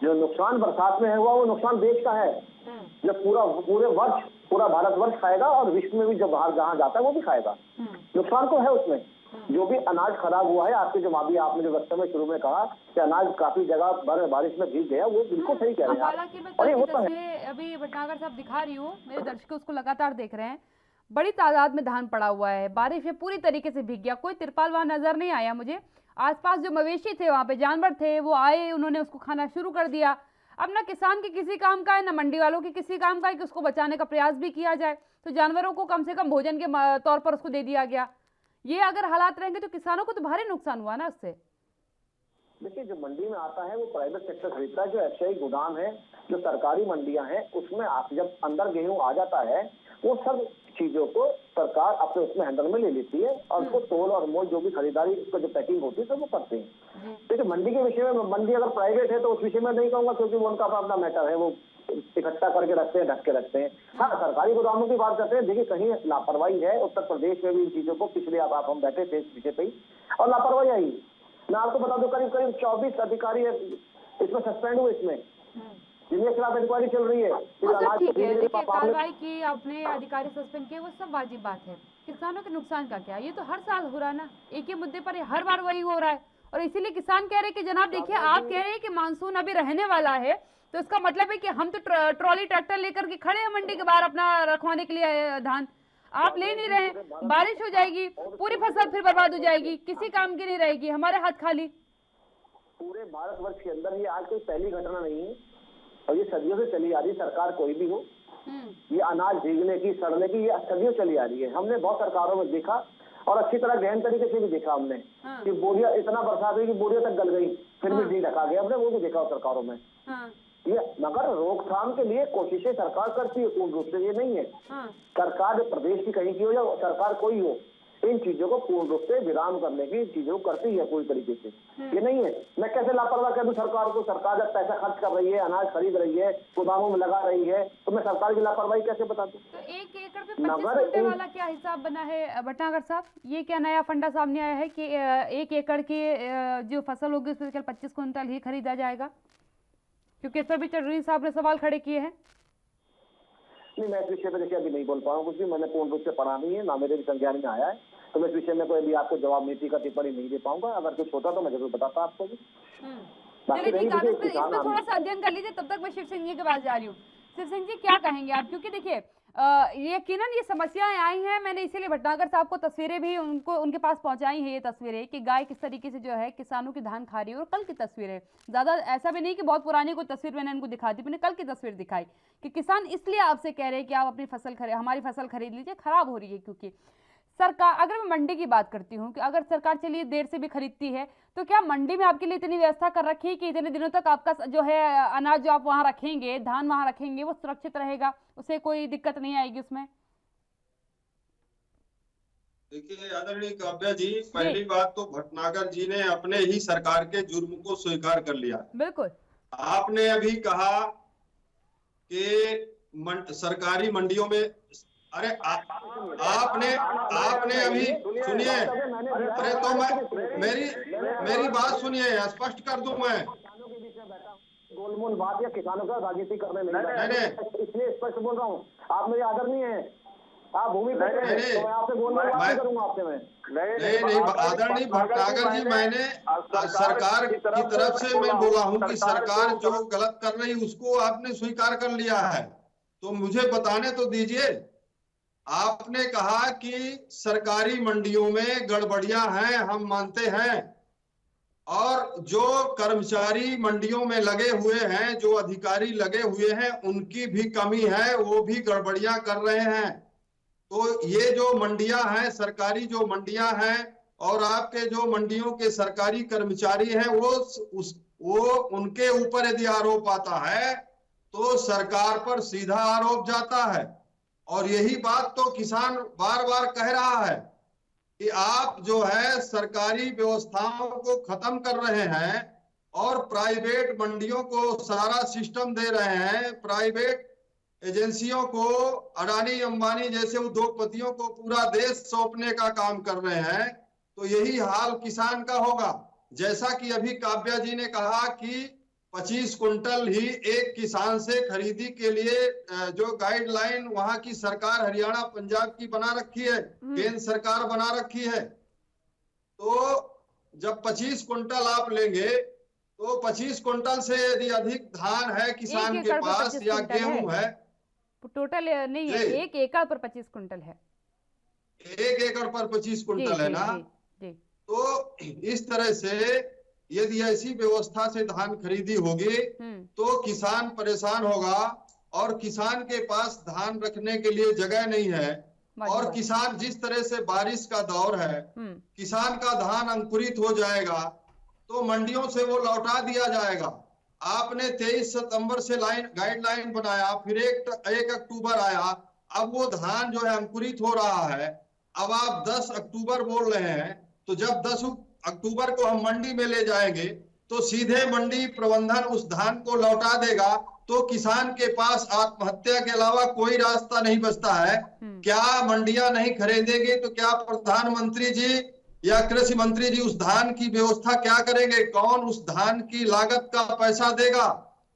C: जो नुकसान बरसात में है हुआ, वो नुकसान देश का है। जब पूरा भारतवर्ष खाएगा, और विश्व में भी जब बाहर जहां जाता है वो भी खाएगा। नुकसान तो है उसमें। जो भी अनाज खराब हुआ है, आपके जो अभी आपने जो वक्तव्य में शुरू में कहा कि अनाज काफी जगह बारिश में भीग गया, वो बिल्कुल सही कह रहे हैं।
A: हालांकि मैं अभी भटनागर साहब दिखा रही हूँ, मेरे दर्शक उसको लगातार देख रहे हैं। बड़ी तादाद में धान पड़ा हुआ है, बारिश में पूरी तरीके से भीग गया। कोई तिरपाल वहां नजर नहीं आया मुझे। आसपास जो मवेशी थे, वहां पे जानवर थे, वो आए, उन्होंने उसको खाना शुरू कर दिया। अब ना किसान के किसी काम का है, ना मंडी वालों के किसी काम का है कि उसको बचाने का प्रयास भी किया जाए। तो जानवरों को कम से कम भोजन के तौर पर उसको दे दिया गया। ये अगर हालात रहेंगे तो किसानों को तो भारी नुकसान हुआ ना उससे।
C: देखिए, जो मंडी में आता है वो प्राइवेट सेक्टर खरीदता है। जो एफसीआई गोदाम है, जो सरकारी मंडियां हैं, उसमें जब अंदर गेहूं आ जाता है, वो सब चीजों को सरकार अपने उसमें हैंडल में ले लेती है, और उसको तोल और मोल जो भी खरीदारी, उसको जो पैकिंग होती है तो वो करते हैं। देखिए, मंडी के विषय में, मंडी अगर प्राइवेट है तो उस विषय में नहीं कहूंगा, क्योंकि वो उनका अपना मैटर है, वो इकट्ठा करके रखते हैं, ढक के रखते हैं। हाँ, सरकारी गोदामों की बात करते हैं, देखिए कहीं लापरवाही है। उत्तर प्रदेश में भी इन चीजों को पिछले आप हम बैठे थे इस विषय पे ही, और लापरवाही आई। मैं आपको बता दूं, करीब 24 अधिकारी इसमें सस्पेंड हुए, इसमें जिनके खिलाफ इंक्वायरी चल रही है।
A: वो सब ठीक है, देखिए कार्रवाई की, अपने अधिकारी सस्पेंड किए, वो सब वाजिब बात है। किसानों के नुकसान का क्या, ये तो हर साल हो रहा है ना, एक ही मुद्दे पर हर बार वही हो रहा है। और इसीलिए किसान कह रहे हैं कि जनाब देखिए, आप कह रहे हैं कि मानसून अभी रहने वाला है, तो इसका मतलब है कि हम तो ट्रॉली ट्रैक्टर लेकर के खड़े हैं मंडी के बाहर अपना रखवाने के लिए धान, आप ले नहीं रहे। बारिश हो जाएगी, पूरी फसल फिर बर्बाद हो जाएगी, किसी काम की नहीं रहेगी, हमारे हाथ खाली।
C: पूरे भारतवर्ष के अंदर ये आज कोई पहली घटना नहीं है, और ये सदियों से चली आ रही, सरकार कोई भी हो, ये अनाज भीगने की, सड़ने की, ये सदियों चली आ रही है। हमने बहुत सरकारों में देखा, और अच्छी तरह गहन तरीके से भी देखा हमने कि बोरिया इतना बरसात हुई कि बोरिया तक गल गई, फिर भी नहीं ढका गया, हमने वो भी देखा सरकारों में। ये मगर रोकथाम के लिए कोशिशें सरकार करती है, पूर्ण रूप से ये नहीं है। सरकार प्रदेश की कहीं की हो या सरकार कोई हो, इन चीजों को पूर्ण रूप से विराम करने की चीजों को करती है पूरी तरीके से। ये नहीं है मैं कैसे लापरवाह कर दूं सरकार को। सरकार जब पैसा खर्च कर रही है, अनाज खरीद रही है, गोदामों में लगा रही है, तो मैं सरकार की लापरवाही कैसे बता दूं।
A: तो 1 एकड़ पे 25 कुंटल वाला क्या हिसाब बना है भटनागर साहब? ये क्या नया फंडा सामने आया है कि 1 एकड़ की जो फसल होगी उसमें केवल 25 कुंटल ही खरीदा जाएगा? क्योंकि इस पर भी चौधरी साहब ने सवाल खड़े किए हैं।
C: नहीं, मैं इस विषय पे देखिए अभी नहीं बोल पाऊँ कुछ भी, मैंने पूर्ण रूप से पढ़ा नहीं है, ना मेरे भी संज्ञान में आया है, तो मैं इस विषय में कोई भी आपको जवाब नीति का टिप्पणी नहीं दे पाऊंगा। अगर कुछ होता तो मैं जरूर बताता आपको भी।
A: चलिए ठीक है, इसमें थोड़ा सा अध्ययन कर लीजिए, तब तक मैं शिव सिंह जी के पास जा रही हूँ। शिव सिंह जी क्या कहेंगे आप? क्योंकि देखिए यकीनन ये समस्याएं आई हैं, मैंने इसीलिए भटनागर साहब को तस्वीरें भी उनके पास पहुंचाई हैं, ये तस्वीरें कि गाय किस तरीके से जो है किसानों की धान खा रही है। और कल की तस्वीर है, ज़्यादा ऐसा भी नहीं कि बहुत पुरानी कोई तस्वीर मैंने उनको दिखा दी, मैंने कल की तस्वीर दिखाई कि किसान इसलिए आपसे कह रहे हैं कि आप अपनी फसल हमारी फसल खरीद लीजिए, खराब हो रही है। क्योंकि सरकार, अगर मैं मंडी की बात करती हूँ कि अगर सरकार चलिए देर से भी खरीदती है, तो क्या मंडी में आपके लिए इतनी व्यवस्था कर रखी है कि इतने दिनों तक आपका जो है अनाज जो आप वहाँ रखेंगे, धान वहाँ रखेंगे, वो सुरक्षित रहेगा, उसे कोई दिक्कत नहीं आएगी उसमें?
D: देखिए आदरणीय काव्या जी, पहली बात तो भटनागर जी ने अपने ही सरकार के जुर्म को स्वीकार कर लिया।
A: बिल्कुल।
D: आपने अभी कहा कि सरकारी मंडियों में, अरे आपने अभी सुनिए, अरे तो मैं मेरी बात सुनिए, स्पष्ट कर दूं मैं।
C: गोलमोल बात या किसानों का राजनीति करने नहीं, इसलिए स्पष्ट बोल रहा हूँ। आप मेरे आदर नहीं है, आप भूमि पे तो मैं आपसे गोलमोल बात नहीं करूंगा आपसे मैं।
D: नहीं आदरणीय भटनागर जी, मैंने सरकार की तरफ से मैं बोला हूँ कि सरकार जो गलत कर रही उसको आपने स्वीकार कर लिया है, तो मुझे बताने तो दीजिए। आपने कहा कि सरकारी मंडियों में गड़बड़ियां हैं, हम मानते हैं, और जो कर्मचारी मंडियों में लगे हुए हैं, जो अधिकारी लगे हुए हैं, उनकी भी कमी है, वो भी गड़बड़ियां कर रहे हैं। तो ये जो मंडियां हैं, सरकारी जो मंडियां हैं, और आपके जो मंडियों के सरकारी कर्मचारी हैं, वो उनके ऊपर यदि आरोप आता है तो सरकार पर सीधा आरोप जाता है। और यही बात तो किसान बार बार कह रहा है कि आप जो है सरकारी व्यवस्थाओं को खत्म कर रहे हैं और प्राइवेट मंडियों को सारा सिस्टम दे रहे हैं, प्राइवेट एजेंसियों को, अडानी अंबानी जैसे उद्योगपतियों को पूरा देश सौंपने का काम कर रहे हैं। तो यही हाल किसान का होगा। जैसा कि अभी काव्या जी ने कहा कि 25 कुंटल ही एक किसान से खरीदी के लिए जो गाइडलाइन वहां की सरकार हरियाणा पंजाब की बना रखी है, केंद्र सरकार बना रखी है, तो जब 25 कुंटल आप लेंगे तो 25 कुंटल से यदि अधिक धान है किसान के पास या गेहूं है,
A: टोटल नहीं है, 1 एकड़ पर 25 कुंटल है,
D: 1 एकड़ पर 25 कुंटल है ना। तो इस तरह से यदि ऐसी व्यवस्था से धान खरीदी होगी तो किसान परेशान होगा, और किसान के पास धान रखने के लिए जगह नहीं है। और किसान जिस तरह से बारिश का दौर है, किसान का धान अंकुरित हो जाएगा तो मंडियों से वो लौटा दिया जाएगा। आपने 23 सितंबर से गाइडलाइन बनाया, फिर 1 अक्टूबर आया, अब वो धान जो है अंकुरित हो रहा है। अब आप 10 अक्टूबर बोल रहे हैं, तो जब 10 अक्टूबर को हम मंडी में ले जाएंगे तो सीधे मंडी प्रबंधन उस धान को लौटा देगा, तो किसान के पास आत्महत्या के अलावा कोई रास्ता नहीं बचता है। क्या मंडियां नहीं खरीदेंगे तो क्या प्रधानमंत्री जी या कृषि मंत्री जी उस धान की व्यवस्था क्या करेंगे? कौन उस धान की लागत का पैसा देगा?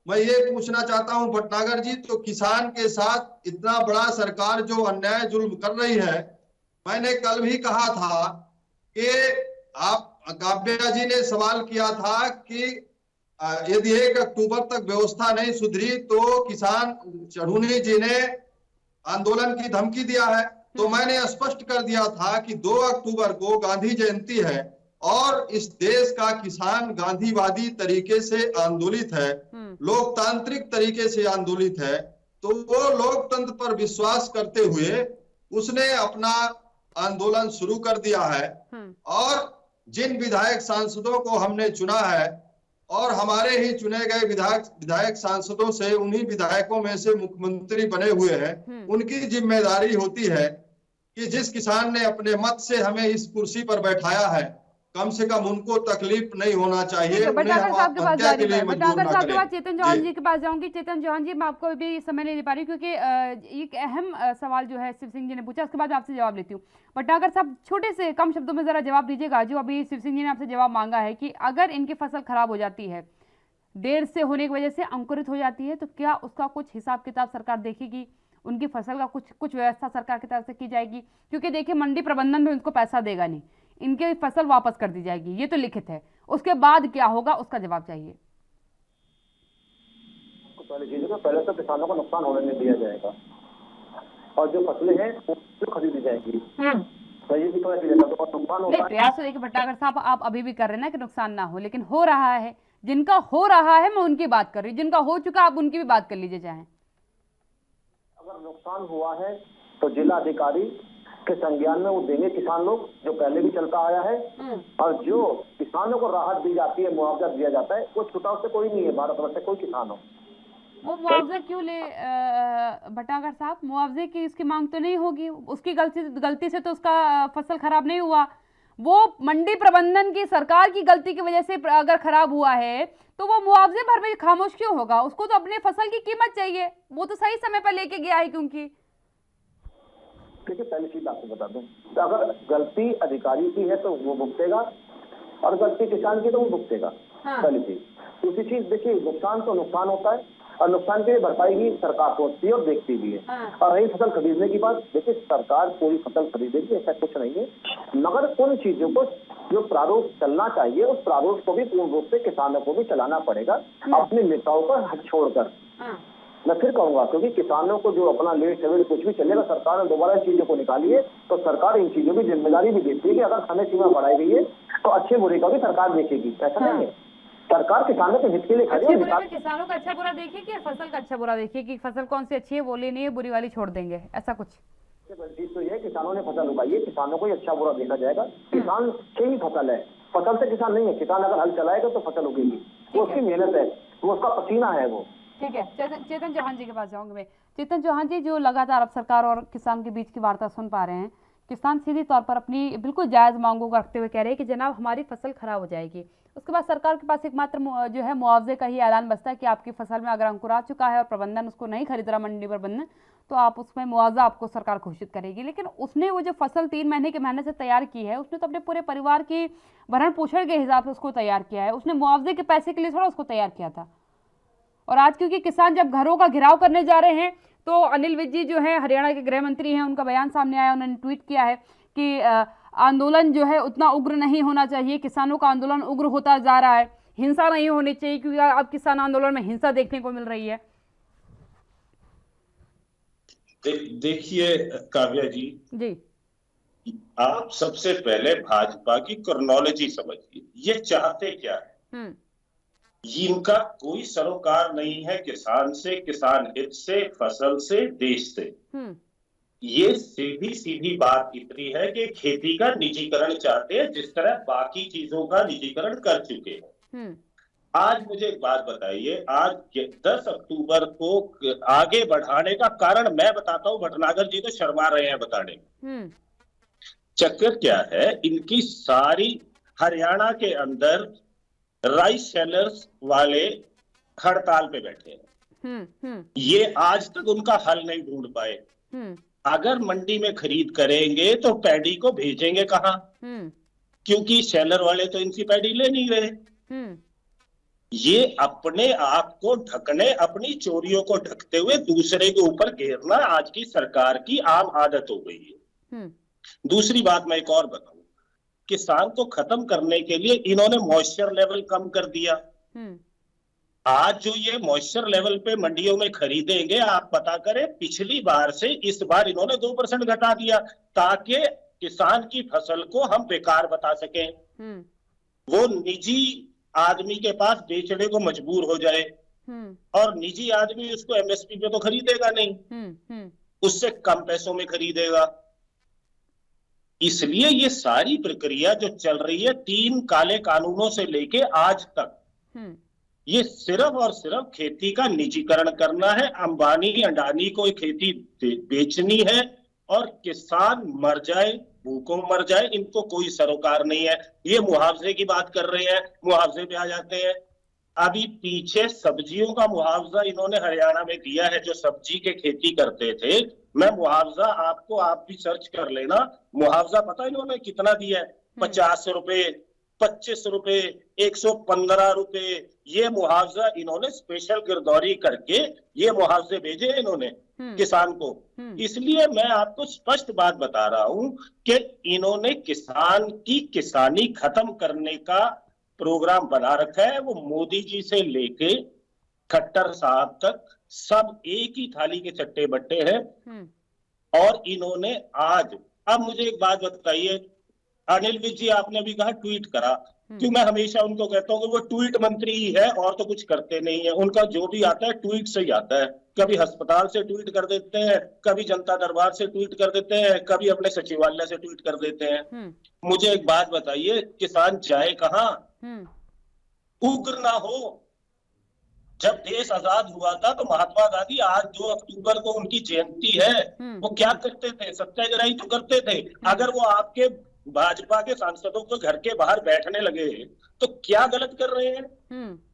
D: मैं ये पूछना चाहता हूं भटनागर जी, तो किसान के साथ इतना बड़ा सरकार जो अन्याय जुल्म कर रही है, मैंने कल भी कहा था कि आप काव्या जी ने सवाल किया था कि यदि 1 अक्टूबर तक व्यवस्था नहीं सुधरी तो किसान चढ़ूनी जी ने आंदोलन की धमकी दिया है। तो मैंने स्पष्ट कर दिया था कि 2 अक्टूबर को गांधी जयंती है और इस देश का किसान गांधीवादी तरीके से आंदोलित है, लोकतांत्रिक तरीके से आंदोलित है। तो वो लोकतंत्र पर विश्वास करते हुए उसने अपना आंदोलन शुरू कर दिया है। और जिन विधायक सांसदों को हमने चुना है और हमारे ही चुने गए विधायक सांसदों से, उन्हीं विधायकों में से मुख्यमंत्री बने हुए हैं, उनकी जिम्मेदारी होती है कि जिस किसान ने अपने मत से हमें इस कुर्सी पर बैठाया है, कम से कम उनको तकलीफ नहीं होना चाहिए।
A: बटागर साहब के पास जा रही है, बटागर साहब के बाद
D: करें।
A: चेतन चौहान जी के पास जाऊंगी। चेतन चौहान जी, मैं आपको अभी समय नहीं दे पा रही क्योंकि एक अहम सवाल जो है शिव सिंह जी ने पूछा, उसके बाद आपसे जवाब लेती हूँ। बटागर साहब, छोटे से कम शब्दों में जरा जवाब दीजिएगा जो अभी शिव सिंह जी ने आपसे जवाब मांगा है कि अगर इनकी फसल खराब हो जाती है, देर से होने की वजह से अंकुरित हो जाती है, तो क्या उसका कुछ हिसाब किताब सरकार देखेगी? उनकी फसल का कुछ व्यवस्था सरकार की तरफ से की जाएगी? क्योंकि देखिए, मंडी प्रबंधन भी उनको पैसा देगा नहीं, इनकी फसल वापस कर दी जाएगी, ये तो लिखित है। उसके बाद क्या होगा, उसका जवाब चाहिए।
C: पहले तो किसानों को नुकसान होने नहीं दिया जाएगा और जो फसलें हैं वो खरीदी जाएगी।
A: प्रयास तो देखिए बटागर साहब, आप अभी भी कर रहे हैं ना कि नुकसान ना हो, लेकिन हो रहा है। जिनका हो रहा है मैं उनकी बात कर रही हूँ, जिनका हो चुका आप उनकी भी बात कर लीजिए चाहे।
C: अगर नुकसान हुआ है तो जिला अधिकारी के संज्ञान में वो देंगे किसान लोग, जो पहले भी चलता आया है। और जो किसानों को राहत दी जाती है, मुआवजा दिया जाता है, वो छुटा से कोई नहीं है भारतवर्ष से कोई किसान हो।
A: वो मुआवजा क्यों ले बटागर साहब? मुआवजे की इसकी मांग तो नहीं होगी, उसकी गलती से तो उसका फसल खराब नहीं हुआ। वो मंडी प्रबंधन की, सरकार की गलती की वजह से अगर खराब हुआ है तो वो मुआवजे भर में खामोश क्यों होगा? उसको तो अपने फसल की कीमत चाहिए, वो तो सही समय पर लेके गया है। क्योंकि
C: देखिए, पहली चीज आपको बता दूं, तो अगर गलती अधिकारी की है तो वो भुगतेगा और गलती किसान की तो वो भुगतेगा। पहली चीज। दूसरी चीज, देखिए, नुकसान तो नुकसान होता है और नुकसान की भरपाई भी सरकार सोचती है और देखती भी है। और रही फसल खरीदने की बात, देखिए, सरकार पूरी फसल खरीदेगी ऐसा कुछ नहीं है, मगर उन चीजों को जो प्रारूप चलना चाहिए उस प्रारूप को भी पूर्ण रूप से किसानों को भी चलाना पड़ेगा, अपने नेताओं का हट छोड़कर। मैं फिर कहूंगा, क्योंकि किसानों को जो अपना लेट सेवेट कुछ भी चलेगा, सरकार ने दोबारा इन चीजों को निकाली है, तो सरकार इन चीजों की जिम्मेदारी भी देती है कि अगर समय सीमा बढ़ाई गई है तो अच्छे बुरे का भी सरकार देखेगी। ऐसा नहीं है, सरकार किसानों के हित के लिए खड़ी है।
A: किसानों का अच्छा बुरा देखेगी, फसल का अच्छा बुरा देखेगी, फसल कौन सी अच्छी है वो लेनी है, बुरी वाली छोड़ देंगे, ऐसा कुछ?
C: चीज तो ये, किसानों ने फसल उगाई है, किसानों को ही अच्छा बुरा देखा जाएगा। किसान से ही फसल है, फसल से किसान नहीं है। किसान अगर हल चलाएगा तो फसल उगेगी, वो उसकी मेहनत है, वो उसका पसीना है वो।
A: ठीक है, चेतन चौहान जी के पास जाऊंगी मैं। चेतन चौहान जी, जो लगातार अब सरकार और किसान के बीच की वार्ता सुन पा रहे हैं, किसान सीधे तौर पर अपनी बिल्कुल जायज मांगों को रखते हुए कह रहे हैं कि जनाब हमारी फसल खराब हो जाएगी। उसके बाद सरकार के पास एकमात्र जो है मुआवजे का ही ऐलान बचता है कि आपकी फसल में अगर अंकुर आ चुका है और प्रबंधन उसको नहीं खरीद रहा, मंडी प्रबंधन, तो आप उसमें मुआवजा आपको सरकार घोषित करेगी। लेकिन उसने वो जो फसल 3 महीने के मेहनत से तैयार की है, उसने तो अपने पूरे परिवार की भरण पोषण के हिसाब से उसको तैयार किया है, उसने मुआवजे के पैसे के लिए थोड़ा उसको तैयार किया था। और आज क्योंकि किसान जब घरों का घेराव करने जा रहे हैं, तो अनिल विज जी जो है हरियाणा के गृह मंत्री हैं, उनका बयान सामने आया, उन्होंने ट्वीट किया है कि आंदोलन जो है उतना उग्र नहीं होना चाहिए, किसानों का आंदोलन उग्र होता जा रहा है, हिंसा नहीं होनी चाहिए क्योंकि अब किसान आंदोलन में हिंसा देखने को मिल रही है।
E: देखिए काव्या जी, आप सबसे पहले भाजपा की क्रोनोलॉजी समझिए, ये चाहते क्या है। इनका कोई सरोकार नहीं है किसान से, किसान हित से, फसल से, देश से। ये सीधी बात इतनी है कि खेती का निजीकरण चाहते हैं, जिस तरह बाकी चीजों का निजीकरण कर चुके हैं। आज मुझे एक बात बताइए, आज 10 अक्टूबर को आगे बढ़ाने का कारण मैं बताता हूं, भटनागर जी तो शर्मा रहे हैं बताने में। चक्कर क्या है, इनकी सारी हरियाणा के अंदर राइस सेलर्स वाले हड़ताल पे बैठे हैं। ये आज तक उनका हल नहीं ढूंढ पाए। अगर मंडी में खरीद करेंगे तो पैडी को भेजेंगे कहाँ? क्योंकि सेलर वाले तो इनसी पैडी ले नहीं रहे। ये अपने आप को ढकने, अपनी चोरियों को ढकते हुए दूसरे के ऊपर घेरना आज की सरकार की आम आदत हो गई है। दूसरी बात मैं एक और बताऊं, किसान को खत्म करने के लिए इन्होंने मॉइस्चर लेवल कम कर दिया। आज जो ये मॉइस्चर लेवल पे मंडियों में खरीदेंगे, आप पता करें, पिछली बार से इस बार इन्होंने 2% घटा दिया ताकि किसान की फसल को हम बेकार बता सकें। वो निजी आदमी के पास बेचने को मजबूर हो जाए और निजी आदमी उसको एमएसपी पे तो खरीदेगा नहीं, उससे कम पैसों में खरीदेगा। इसलिए ये सारी प्रक्रिया जो चल रही है 3 काले कानूनों से लेके आज तक, ये सिर्फ और सिर्फ खेती का निजीकरण करना है। अंबानी अडानी को खेती बेचनी है और किसान मर जाए, भूखों मर जाए, इनको कोई सरोकार नहीं है। ये मुआवजे की बात कर रहे हैं, मुआवजे पे आ जाते हैं। अभी पीछे सब्जियों का मुआवजा इन्होंने हरियाणा में दिया है, जो सब्जी के खेती करते थे। मैं मुआवजा आपको, आप भी सर्च कर लेना, मुआवजा पता इन्होंने कितना दिया है? 50 रुपए, 25 रुपए, 115 रुपए, ये मुआवजा इन्होंने स्पेशल गिरदौरी करके ये मुआवजे भेजे इन्होंने किसान को। इसलिए मैं आपको स्पष्ट बात बता रहा हूं कि इन्होंने किसान की किसानी खत्म करने का प्रोग्राम बना रखा है। वो मोदी जी से लेके खट्टर साहब तक सब एक ही थाली के चट्टे बट्टे हैं। और इन्होंने आज, अब मुझे एक बात बताइए, अनिल विज जी आपने भी कहा ट्वीट करा, क्यों मैं हमेशा उनको कहता हूं कि वो ट्वीट मंत्री ही है और तो कुछ करते नहीं है। उनका जो भी आता है ट्वीट से ही आता है। कभी अस्पताल से ट्वीट कर देते हैं, कभी जनता दरबार से ट्वीट कर देते हैं, कभी अपने सचिवालय से ट्वीट कर देते हैं। मुझे एक बात बताइए, किसान जाए कहां? उग्र ना हो। जब देश आजाद हुआ था तो महात्मा गांधी, आज 2 अक्टूबर को उनकी जयंती है, वो क्या करते थे? सत्याग्रह ही तो करते थे। अगर वो आपके भाजपा के सांसदों को घर के बाहर बैठने लगे तो क्या गलत कर रहे हैं?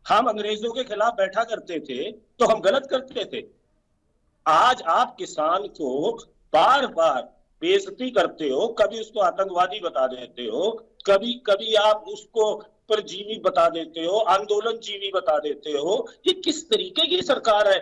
E: हम अंग्रेजों के खिलाफ बैठा करते थे तो हम गलत करते थे। आज आप किसान को बार बार बेइज्जती करते हो, कभी उसको आतंकवादी बता देते हो, कभी कभी आप उसको परजीवी बता देते हो, आंदोलन जीवी बता देते हो। ये किस तरीके की सरकार है?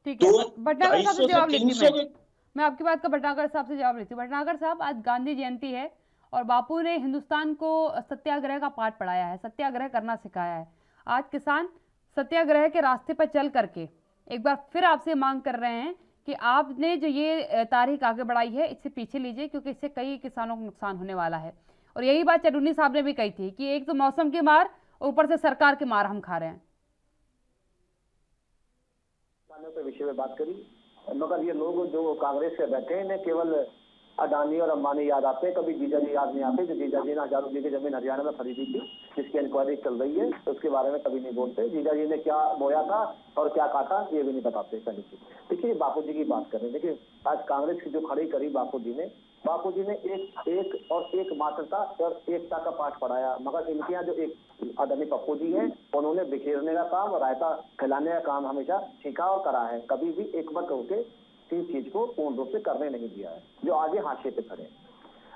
A: ठीक है, भटनागर साहब से जवाब लेती हूं मैं आपकी बात का। भटनागर साहब से जवाब लेती हूँ। भटनागर साहब, आज गांधी जयंती है और बापू ने हिंदुस्तान को सत्याग्रह का पाठ पढ़ाया है, सत्याग्रह करना सिखाया है। आज किसान सत्याग्रह के रास्ते पर चल करके एक बार फिर आपसे मांग कर रहे हैं कि आपने जो ये तारीख आगे बढ़ाई है इससे पीछे लीजिए, क्योंकि इससे कई किसानों को नुकसान होने वाला है। और यही बात चडूनी साहब ने भी कही थी कि एक तो मौसम की मार, ऊपर से सरकार की मार हम खा रहे हैं।
C: विषय में बात करी, मगर ये लोग जो कांग्रेस से बैठे हैं इन्हें केवल अडानी और अंबानी याद आते हैं, कभी जीजा जी याद नहीं आते। जो जीजा जी ने हजारों बीघे जमीन हरियाणा में खरीदी थी, जिसकी इंक्वायरी चल रही है, तो उसके बारे में कभी नहीं बोलते। जीजा जी ने क्या बोया था और क्या काटा ये भी नहीं बताते। पहले की देखिए, बापू जी की बात करें। देखिए, आज कांग्रेस की जो खड़ी करी बापू जी ने एक मात्रता और एकता का पाठ पढ़ाया। मगर इनके यहाँ जो एक आदमी पप्पू जी हैं, उन्होंने बिखेरने का काम, रायता फैलाने का काम हमेशा सीखा और करा है। कभी भी एकमत होकर किसी चीज को पूर्ण रूप से करने नहीं दिया है, जो आगे हाशिए पे खड़े।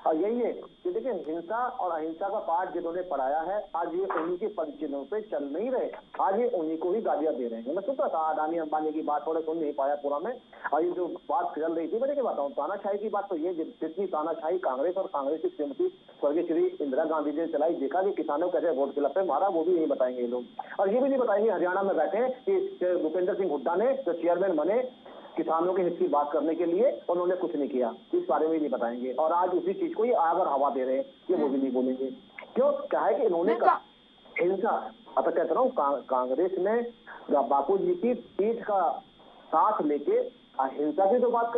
C: और यही है कि देखिए, हिंसा और अहिंसा का पाठ जिन्होंने पढ़ाया है, आज ये उन्हीं के परिचितों पे चल नहीं रहे, आज ये उन्हीं को ही गालियां दे रहे हैं। मैं सुनता था अडानी अंबानी की बात, थोड़ा सुन नहीं पाया पूरा में। और ये जो बात चल रही थी, मैं देखिए बताऊँ, तानाशाही की बात तो ये, जितनी तानाशाही कांग्रेस और कांग्रेस की श्रीमती स्वर्गीय श्री इंदिरा गांधी जी ने चलाई, देखा कि किसानों कैसे वोट के लपे मारा, वो भी नहीं बताएंगे ये लोग। और ये भी नहीं बताएंगे हरियाणा में बैठे कि भूपेंद्र सिंह हुड्डा ने जो चेयरमैन बने किसानों के हित की बात करने के लिए, उन्होंने कुछ नहीं किया, इस बारे में नहीं बताएंगे। और आज उसी चीज को ही आग और हवा दे रहे हैं, ये वो भी नहीं बोलेंगे। क्यों? क्या है कि इन्होंने हिंसा, अब कहता रहा हूँ, कांग्रेस ने बापू जी की पीठ का साथ लेके अहिंसा की तो बात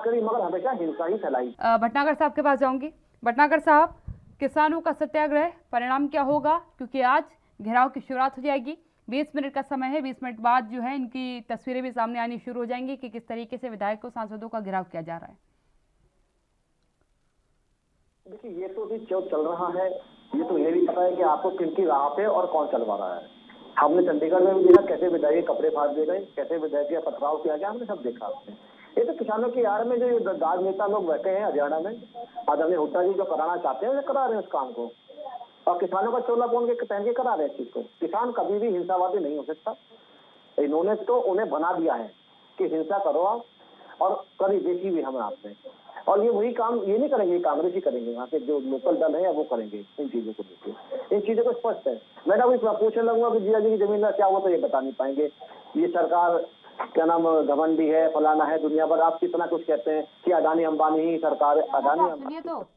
C: करी, मगर हमेशा हिंसा ही फैलाई।
A: भटनागर साहब के पास जाऊंगी। भटनागर साहब, किसानों का सत्याग्रह परिणाम क्या होगा? क्योंकि आज घेराव की शुरुआत हो जाएगी, 20 मिनट का समय है। 20 मिनट बाद जो है इनकी तस्वीरें भी सामने आनी शुरू हो जाएंगी कि किस तरीके से विधायकों सांसदों का घेराव किया जा रहा है।
C: देखिए, ये तो भी चल रहा है, ये तो ये भी पता है कि आपको किनकी राह पे और कौन चलवा रहा है। हमने चंडीगढ़ में भी देखा कैसे विधायक के कपड़े फाड़ दिए गए, कैसे विधायक का पथराव किया गया, हमने सब देखा आपने। ये तो किसानों की यार में जो ये दाग नेता लोग बैठे हैं हरियाणा में, आदरणीय हुड्डा जी जो कराना चाहते हैं वो करा रहे हैं उस काम को, और किसानों का चोला पहन के करा रहे हैं चीज को। किसान कभी भी हिंसावादी नहीं हो सकता, इन्होंने तो उन्हें बना दिया है कि हिंसा करो आप, और कभी देखी भी हमें आपने। और ये वही काम ये नहीं करेंगे, कांग्रेस ही करेंगे, यहाँ के जो लोकल दल है वो करेंगे इन चीजों को लेकर। इन चीजों को स्पष्ट है। मैंने अभी पूछने लगूंगा कि जिया जी की जमीन का क्या हुआ, तो ये बता नहीं पाएंगे। ये सरकार क्या नाम घमंडी है, फलाना है, दुनिया भर आप कितना कुछ कहते हैं कि अडानी अंबानी ही सरकार है, अडानी
A: सुनिए तो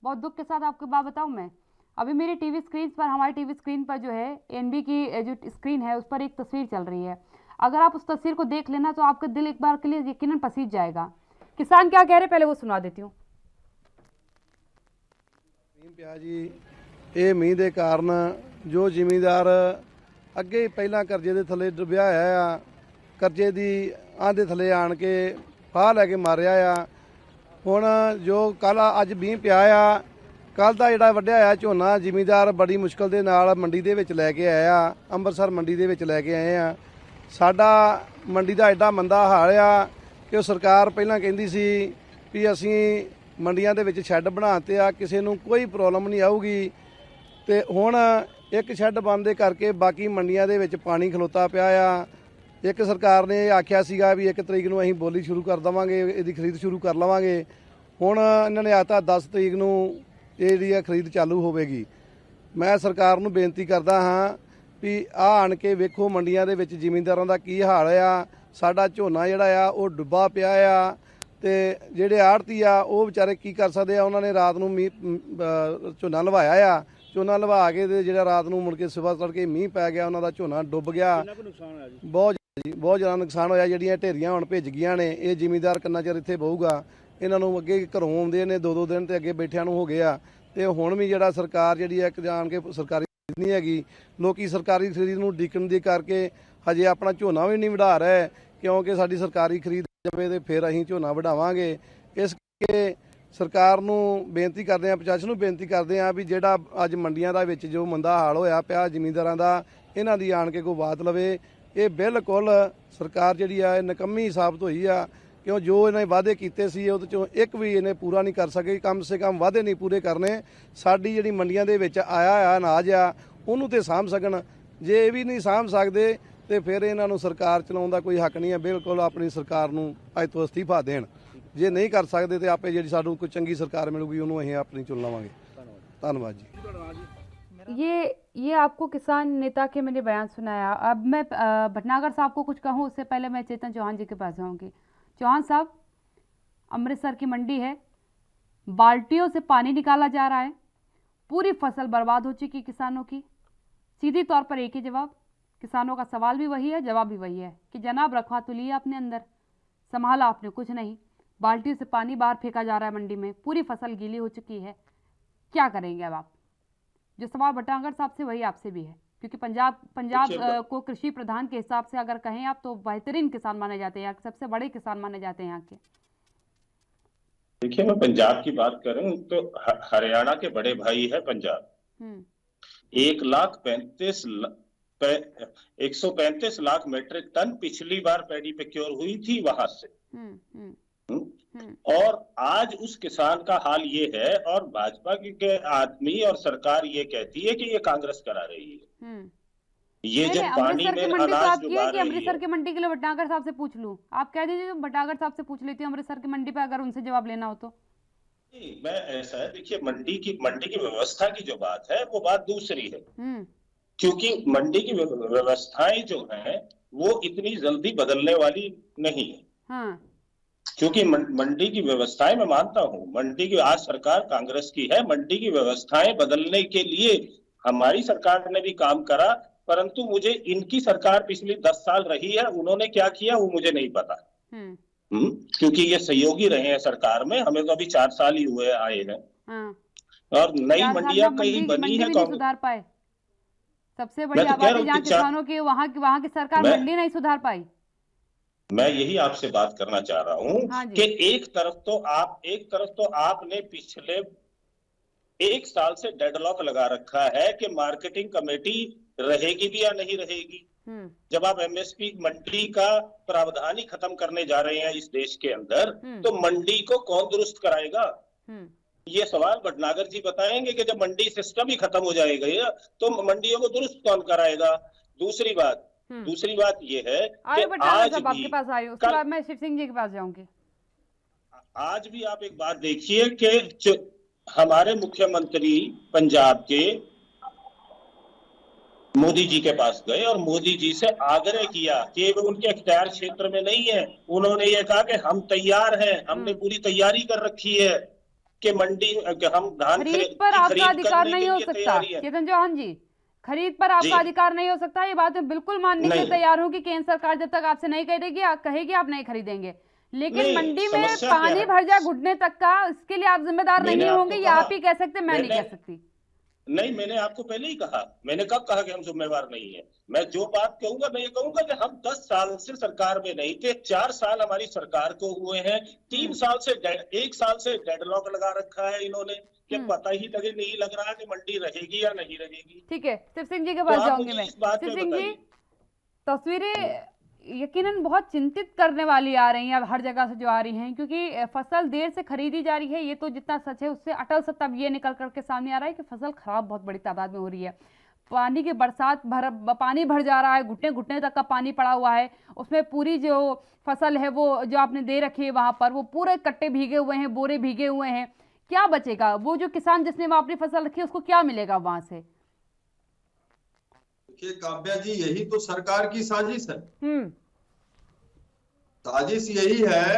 A: बहुत दुख के साथ आपको बात बताऊं मैं, अभी मेरी टीवी स्क्रीन पर, हमारी टीवी स्क्रीन पर जो है एनबी की जो स्क्रीन है उस पर एक तस्वीर चल रही है। अगर आप उस तस्वीर को देख लेना तो आपका दिल एक बार के लिए यकीनन पसीज जाएगा। किसान क्या कह रहे पहले वो सुना देती हूँ।
F: ਪਿਆ ਜੀ ਇਹ ਮੀਂਹ ਦੇ ਕਾਰਨ ਜੋ ਜ਼ਿਮੀਂਦਾਰ ਅੱਗੇ ਪਹਿਲਾਂ ਕਰਜ਼ੇ ਦੇ ਥੱਲੇ ਡੁੱਬਿਆ ਹੋਇਆ ਆ, ਕਰਜ਼ੇ ਦੀ ਆਂਹ ਦੇ ਥੱਲੇ ਆਣ ਕੇ ਫਾਹ ਲੈ ਕੇ ਮਾਰਿਆ ਆ। ਹੁਣ ਜੋ ਕੱਲ ਅੱਜ ਮੀਂਹ ਪਿਆ ਆ, ਕੱਲ ਦਾ ਜਿਹੜਾ ਵੱਢਿਆ ਹੋਇਆ ਝੋਨਾ ਜ਼ਿਮੀਂਦਾਰ ਬੜੀ ਮੁਸ਼ਕਲ ਦੇ ਨਾਲ ਮੰਡੀ ਦੇ ਵਿੱਚ ਲੈ ਕੇ ਆਇਆ, ਅੰਮ੍ਰਿਤਸਰ ਮੰਡੀ ਦੇ ਵਿੱਚ ਲੈ ਕੇ ਆਏ ਆ। ਸਾਡਾ ਮੰਡੀ ਦਾ ਐਡਾ ਮੰਦਾ ਹਾਲ ਆ ਕਿ ਉਹ ਸਰਕਾਰ ਪਹਿਲਾਂ ਕਹਿੰਦੀ ਸੀ ਵੀ ਅਸੀਂ ਮੰਡੀਆਂ ਦੇ ਵਿੱਚ ਸ਼ੈੱਡ ਬਣਾਤੇ ਆ, ਕਿਸੇ ਨੂੰ ਕੋਈ ਪ੍ਰੋਬਲਮ ਨਹੀਂ ਆਊਗੀ, ਤੇ ਹੁਣ ਇੱਕ ਸ਼ੈੱਡ ਬੰਦ ਦੇ ਕਰਕੇ ਬਾਕੀ ਮੰਡੀਆਂ ਦੇ ਵਿੱਚ ਪਾਣੀ ਖਲੋਤਾ ਪਿਆ ਆ। ਇੱਕ ਸਰਕਾਰ ਨੇ ਆਖਿਆ ਸੀਗਾ ਵੀ 1 ਤਰੀਕ ਨੂੰ ਅਸੀਂ ਬੋਲੀ ਸ਼ੁਰੂ ਕਰ ਦੇਵਾਂਗੇ, ਇਹਦੀ ਖਰੀਦ ਸ਼ੁਰੂ ਕਰ ਲਵਾਂਗੇ। ਹੁਣ ਇਹਨਾਂ ਨੇ ਆਤਾ 10 ਤਰੀਕ ਨੂੰ ਇਹ ਜਿਹੜੀ ਆ ਖਰੀਦ ਚਾਲੂ ਹੋਵੇਗੀ। ਮੈਂ ਸਰਕਾਰ ਨੂੰ ਬੇਨਤੀ ਕਰਦਾ ਹਾਂ ਵੀ ਆਣ ਕੇ ਵੇਖੋ ਮੰਡੀਆਂ ਦੇ ਵਿੱਚ ਜ਼ਿਮੀਂਦਾਰਾਂ ਦਾ ਕੀ ਹਾਲ ਆ। ਸਾਡਾ ਝੋਨਾ ਜਿਹੜਾ ਆ ਉਹ ਡੁੱਬਾ ਪਿਆ ਆ, ਤੇ ਜਿਹੜੇ ਆੜਤੀ ਆ ਉਹ ਵਿਚਾਰੇ ਕੀ ਕਰ ਸਕਦੇ ਆ। ਉਹਨਾਂ ਨੇ ਰਾਤ ਨੂੰ ਝੋਨਾ ਲਵਾਇਆ ਆ, ਝੋਨਾ ਲਵਾ ਕੇ ਤੇ ਜਿਹੜਾ ਰਾਤ ਨੂੰ ਮੁੜ ਕੇ ਸਵੇਰ ਤੜਕੇ ਮੀਂਹ ਪੈ ਗਿਆ, ਉਹਨਾਂ ਦਾ ਝੋਨਾ ਡੁੱਬ ਗਿਆ। ਬਹੁਤ ਜ਼ਿਆਦਾ ਨੁਕਸਾਨ ਹੋਇਆ। ਜਿਹੜੀਆਂ ਢੇਰੀਆਂ ਹੁਣ ਭਿੱਜ ਗਈਆਂ ਨੇ, ਇਹ ਜ਼ਿਮੀਂਦਾਰ ਕਿੰਨਾ ਚਿਰ ਇੱਥੇ ਬਹੂਗਾ। ਇਹਨਾਂ ਨੂੰ ਅੱਗੇ ਘਰੋਂ ਆਉਂਦੇ ਨੇ 2-2 ਦਿਨ ਤੇ ਅੱਗੇ ਬੈਠਿਆਂ ਨੂੰ ਹੋ ਗਏ ਆ। ਤੇ ਹੁਣ ਵੀ ਜਿਹੜਾ ਸਰਕਾਰ ਜਿਹੜੀ ਆ ਇੱਕ ਜਾਣ ਕੇ ਸਰਕਾਰੀ ਨਹੀਂ ਹੈਗੀ, ਲੋਕੀ ਸਰਕਾਰੀ ਖਰੀਦ ਨੂੰ ਡੀਕਣ ਦੀ ਕਰਕੇ ਹਜੇ ਆਪਣਾ ਝੋਨਾ ਵੀ ਨਹੀਂ ਵਢਾ ਰਹੇ, ਕਿਉਂਕਿ ਸਾਡੀ ਸਰਕਾਰੀ ਖਰੀਦ ਜਾਵੇ ਤੇ ਫਿਰ ਅਸੀਂ ਝੋਨਾ ਵਢਾਵਾਂਗੇ। ਇਸ ਕਰਕੇ ਸਰਕਾਰ ਨੂੰ ਬੇਨਤੀ ਕਰਦੇ ਹਾਂ, ਪ੍ਰਸ਼ਾਸਨ ਨੂੰ ਬੇਨਤੀ ਕਰਦੇ ਹਾਂ ਵੀ ਜਿਹੜਾ ਅੱਜ ਮੰਡੀਆਂ ਦਾ ਵਿੱਚ ਜੋ ਮੰਦਾ ਹਾਲ ਹੋਇਆ ਪਿਆ ਜ਼ਿਮੀਂਦਾਰਾਂ ਦਾ, ਇਹਨਾਂ ਦੀ ਆਣ ਕੇ ਕੋਈ ਬਾਤ ਲਵੇ। ਇਹ ਬਿਲਕੁਲ ਸਰਕਾਰ ਜਿਹੜੀ ਆ ਇਹ ਨਕੰਮੀ ਸਾਬਤ ਹੋਈ ਆ, ਕਿਉਂ ਜੋ ਇਹਨੇ ਵਾਅਦੇ ਕੀਤੇ ਸੀ ਉਹਦੇ ਚੋਂ ਇੱਕ ਵੀ ਇਹਨੇ ਪੂਰਾ ਨਹੀਂ ਕਰ ਸਕੇ। ਕਮ ਸੇ ਕਮ ਵਾਅਦੇ ਨਹੀਂ ਪੂਰੇ ਕਰਨੇ। ਸਾਡੀ ਜਿਹੜੀ ਮੰਡੀਆਂ ਦੇ ਵਿੱਚ ਆਇਆ ਆ ਅਨਾਜ ਆ ਉਹਨੂੰ ਤੇ ਸਾਂਭ ਸਕਣ। ਜੇ ਇਹ ਵੀ ਨਹੀਂ ਸਾਂਭ ਸਕਦੇ ਤੇ ਫਿਰ ਇਹਨਾਂ ਨੂੰ ਸਰਕਾਰ ਚਲਾਉਣ ਦਾ ਕੋਈ ਹੱਕ ਨਹੀਂ ਹੈ। ਬਿਲਕੁਲ ਆਪਣੀ ਸਰਕਾਰ ਨੂੰ ਅੱਜ ਤੋਂ ਅਸਤੀਫਾ ਦੇਣ। ਜੇ ਨਹੀਂ ਕਰ ਸਕਦੇ ਤੇ ਆਪੇ ਜਿਹੜੀ ਸਾਨੂੰ ਕੋਈ ਚੰਗੀ ਸਰਕਾਰ ਮਿਲੂਗੀ ਉਹਨੂੰ ਅਸੀਂ ਆਪਣੀ ਚੁਣ ਲਵਾਂਗੇ। ਧੰਨਵਾਦ ਜੀ।
A: ये आपको किसान नेता के मैंने बयान सुनाया। अब मैं भटनागर साहब को कुछ कहूँ उससे पहले मैं चेतन चौहान जी के पास जाऊँगी। चौहान साहब, अमृतसर की मंडी है, बाल्टियों से पानी निकाला जा रहा है, पूरी फसल बर्बाद हो चुकी किसानों की। सीधी तौर पर एक ही जवाब, किसानों का सवाल भी वही है, जवाब भी वही है कि जनाब रखवा तो लिया अपने अंदर, संभाला आपने कुछ नहीं। बाल्टियों से पानी बाहर फेंका जा रहा है मंडी में, पूरी फसल गीली हो चुकी है, क्या करेंगे अब आप? जो सवाल भटनागर साहब से वही आपसे भी है, क्योंकि पंजाब को कृषि प्रधान के हिसाब से अगर कहें आप तो बेहतरीन किसान माने जाते हैं, सबसे बड़े किसान माने जाते हैं यहाँ के।
E: देखिए, मैं पंजाब की बात करूं तो हरियाणा के बड़े भाई है पंजाब। 135 लाख मीट्रिक टन पिछली बार पैडी प्रोक्योर हुई थी वहां से। और आज उस किसान का हाल ये है, और भाजपा के आदमी और सरकार ये कहती है कि ये कांग्रेस करा रही है। ये जब पानी में अनाज डुबा रही है।
A: अमृतसर की मंडी के लिए भटनागर साहब से पूछ लूं, आप कह दीजिए भटनागर साहब से पूछ लेती हूँ अमृतसर की मंडी पे, अगर उनसे जवाब लेना हो तो।
E: मैं ऐसा है, देखिए मंडी की व्यवस्था की जो बात है वो बात दूसरी है, क्योंकि मंडी की व्यवस्थाएं जो हैं वो इतनी जल्दी बदलने वाली नहीं है।
A: हाँ।
E: क्योंकि मंडी की व्यवस्थाएं, मैं मानता हूं मंडी की आज सरकार कांग्रेस की है, मंडी की व्यवस्थाएं बदलने के लिए हमारी सरकार ने भी काम करा, परंतु मुझे इनकी सरकार पिछली 10 साल रही है, उन्होंने क्या किया वो मुझे नहीं पता। क्योंकि ये सहयोगी रहे हैं सरकार में, हमें तो अभी 4 साल ही हुए आए हैं। और नई मंडियां कई बनी है,
A: सुधार पाए। सबसे बड़ी आबादी जहाँ किसानों की, वहाँ की सरकार मंडी नहीं सुधार पाई।
E: मैं यही आपसे बात करना चाह रहा हूं कि एक तरफ तो आपने पिछले 1 साल से डेडलॉक लगा रखा है कि मार्केटिंग कमेटी रहेगी भी या नहीं रहेगी। जब आप एमएसपी मंडी का प्रावधान ही खत्म करने जा रहे हैं इस देश के अंदर, तो मंडी को कौन दुरुस्त कराएगा? ये सवाल भटनागर जी बताएंगे कि जब मंडी सिस्टम ही खत्म हो जाएगा तो मंडियों को दुरुस्त कौन कराएगा? दूसरी बात ये है कि आज भी
A: आपके पास आई, उसके बाद मैं शिव सिंह जी के पास जाऊंगी।
E: आज भी आप एक बात देखिए कि हमारे मुख्यमंत्री पंजाब के मोदी जी के पास गए और मोदी जी से आग्रह किया कि वो उनके अख्तियार क्षेत्र में नहीं है। उन्होंने ये कहा कि हम तैयार हैं, हमने पूरी तैयारी कर रखी है कि मंडी हम धान
A: खरीद पर आपका अधिकार नहीं हो सकता। चेतन चौहान जी, खरीद पर आपका अधिकार नहीं हो सकता, ये बात मैं बिल्कुल मानने के लिए तैयार हूँ कि केंद्र सरकार जब तक आपसे नहीं कहेगी आप नहीं खरीदेंगे, लेकिन मंडी में पानी भर जाए घुटने तक का, इसके लिए आप जिम्मेदार नहीं होंगे, ये आप ही कह सकते, मैं नहीं कह सकती।
E: नहीं, मैंने आपको पहले ही कहा, मैंने कब कहा कि हम जिम्मेवार नहीं है? मैं जो बात कहूंगा मैं ये कहूंगा कि हम 10 साल से सरकार में नहीं थे, 4 साल हमारी सरकार को हुए हैं, 1 साल से डेडलॉक लगा रखा है इन्होंने कि पता ही नहीं लग रहा है कि मंडी रहेगी या नहीं रहेगी।
A: ठीक है, शिव सिंह जी के पास जाऊंगी मैं। शिव सिंह जी, तस्वीरें यकीनन बहुत चिंतित करने वाली आ रही हैं अब हर जगह से जो आ रही हैं, क्योंकि फसल देर से खरीदी जा रही है, ये तो जितना सच है उससे अटल सत्य ये निकल करके सामने आ रहा है कि फसल खराब बहुत बड़ी तादाद में हो रही है। पानी की बरसात पानी भर जा रहा है, घुटने घुटने तक का पानी पड़ा हुआ है, उसमें पूरी जो फसल है वो जो आपने दे रखी है वहां पर, वो पूरे कट्टे भीगे हुए हैं, बोरे भीगे हुए हैं, क्या बचेगा? वो जो किसान जिसने वहां अपनी फसल रखी है उसको क्या मिलेगा वहां से?
D: काव्या जी, यही तो सरकार की साजिश है। साजिश यही है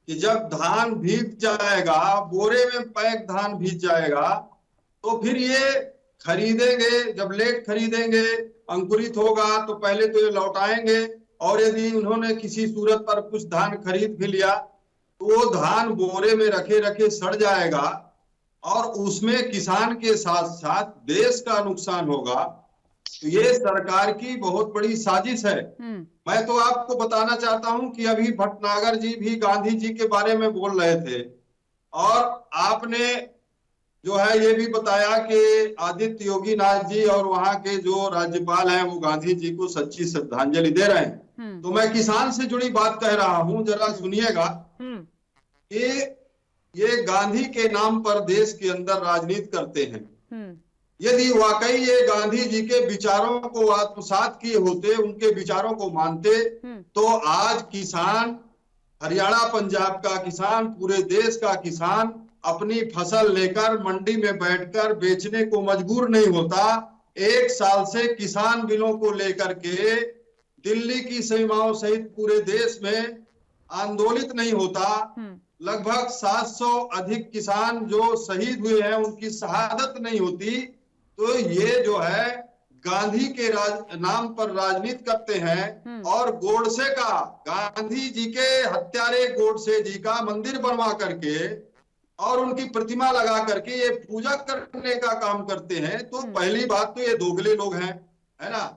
D: कि जब धान भीग जाएगा, बोरे में पैक धान भीग जाएगा, तो फिर ये खरीदेंगे, जब लेट खरीदेंगे, अंकुरित होगा तो पहले तो ये लौटाएंगे, और यदि उन्होंने किसी सूरत पर कुछ धान खरीद भी लिया तो वो धान बोरे में रखे रखे सड़ जाएगा, और उसमें किसान के साथ साथ देश का नुकसान होगा। तो ये सरकार की बहुत बड़ी साजिश है। मैं तो आपको बताना चाहता हूं कि अभी भटनागर जी भी गांधी जी के बारे में बोल रहे थे, और आपने जो है ये भी बताया कि आदित्य योगी नाथ जी और वहां के जो राज्यपाल हैं वो गांधी जी को सच्ची श्रद्धांजलि दे रहे हैं। तो मैं किसान से जुड़ी बात कह रहा हूं, जरा सुनिएगा। ये गांधी के नाम पर देश के अंदर राजनीति करते हैं। यदि वाकई ये गांधी जी के विचारों को आत्मसात किए होते, उनके विचारों को मानते, तो आज किसान, हरियाणा पंजाब का किसान, पूरे देश का किसान अपनी फसल लेकर मंडी में बैठकर बेचने को मजबूर नहीं होता। 1 साल से किसान बिलों को लेकर के दिल्ली की सीमाओं सहित पूरे देश में आंदोलित नहीं होता। लगभग 700 अधिक किसान जो शहीद हुए हैं, उनकी शहादत नहीं होती। तो ये जो है गांधी के नाम पर राजनीति करते हैं, और गोडसे का, गांधी जी के हत्यारे गोडसे जी का मंदिर बनवा करके और उनकी प्रतिमा लगा करके ये पूजा करने का काम करते हैं। तो पहली बात तो ये दोगले लोग हैं, है ना।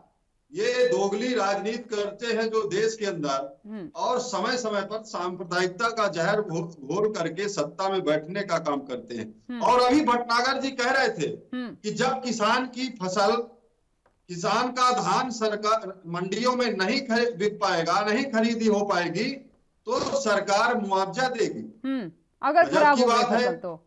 D: ये दोगली राजनीति करते हैं जो देश के अंदर, और समय समय पर सांप्रदायिकता का जहर घोल करके सत्ता में बैठने का काम करते हैं। और अभी भटनागर जी कह रहे थे कि जब किसान की फसल, किसान का धान सरकार मंडियों में नहीं बिक पाएगा, नहीं खरीदी हो पाएगी, तो सरकार मुआवजा देगी।
A: अगर खराब हो गई फसल तो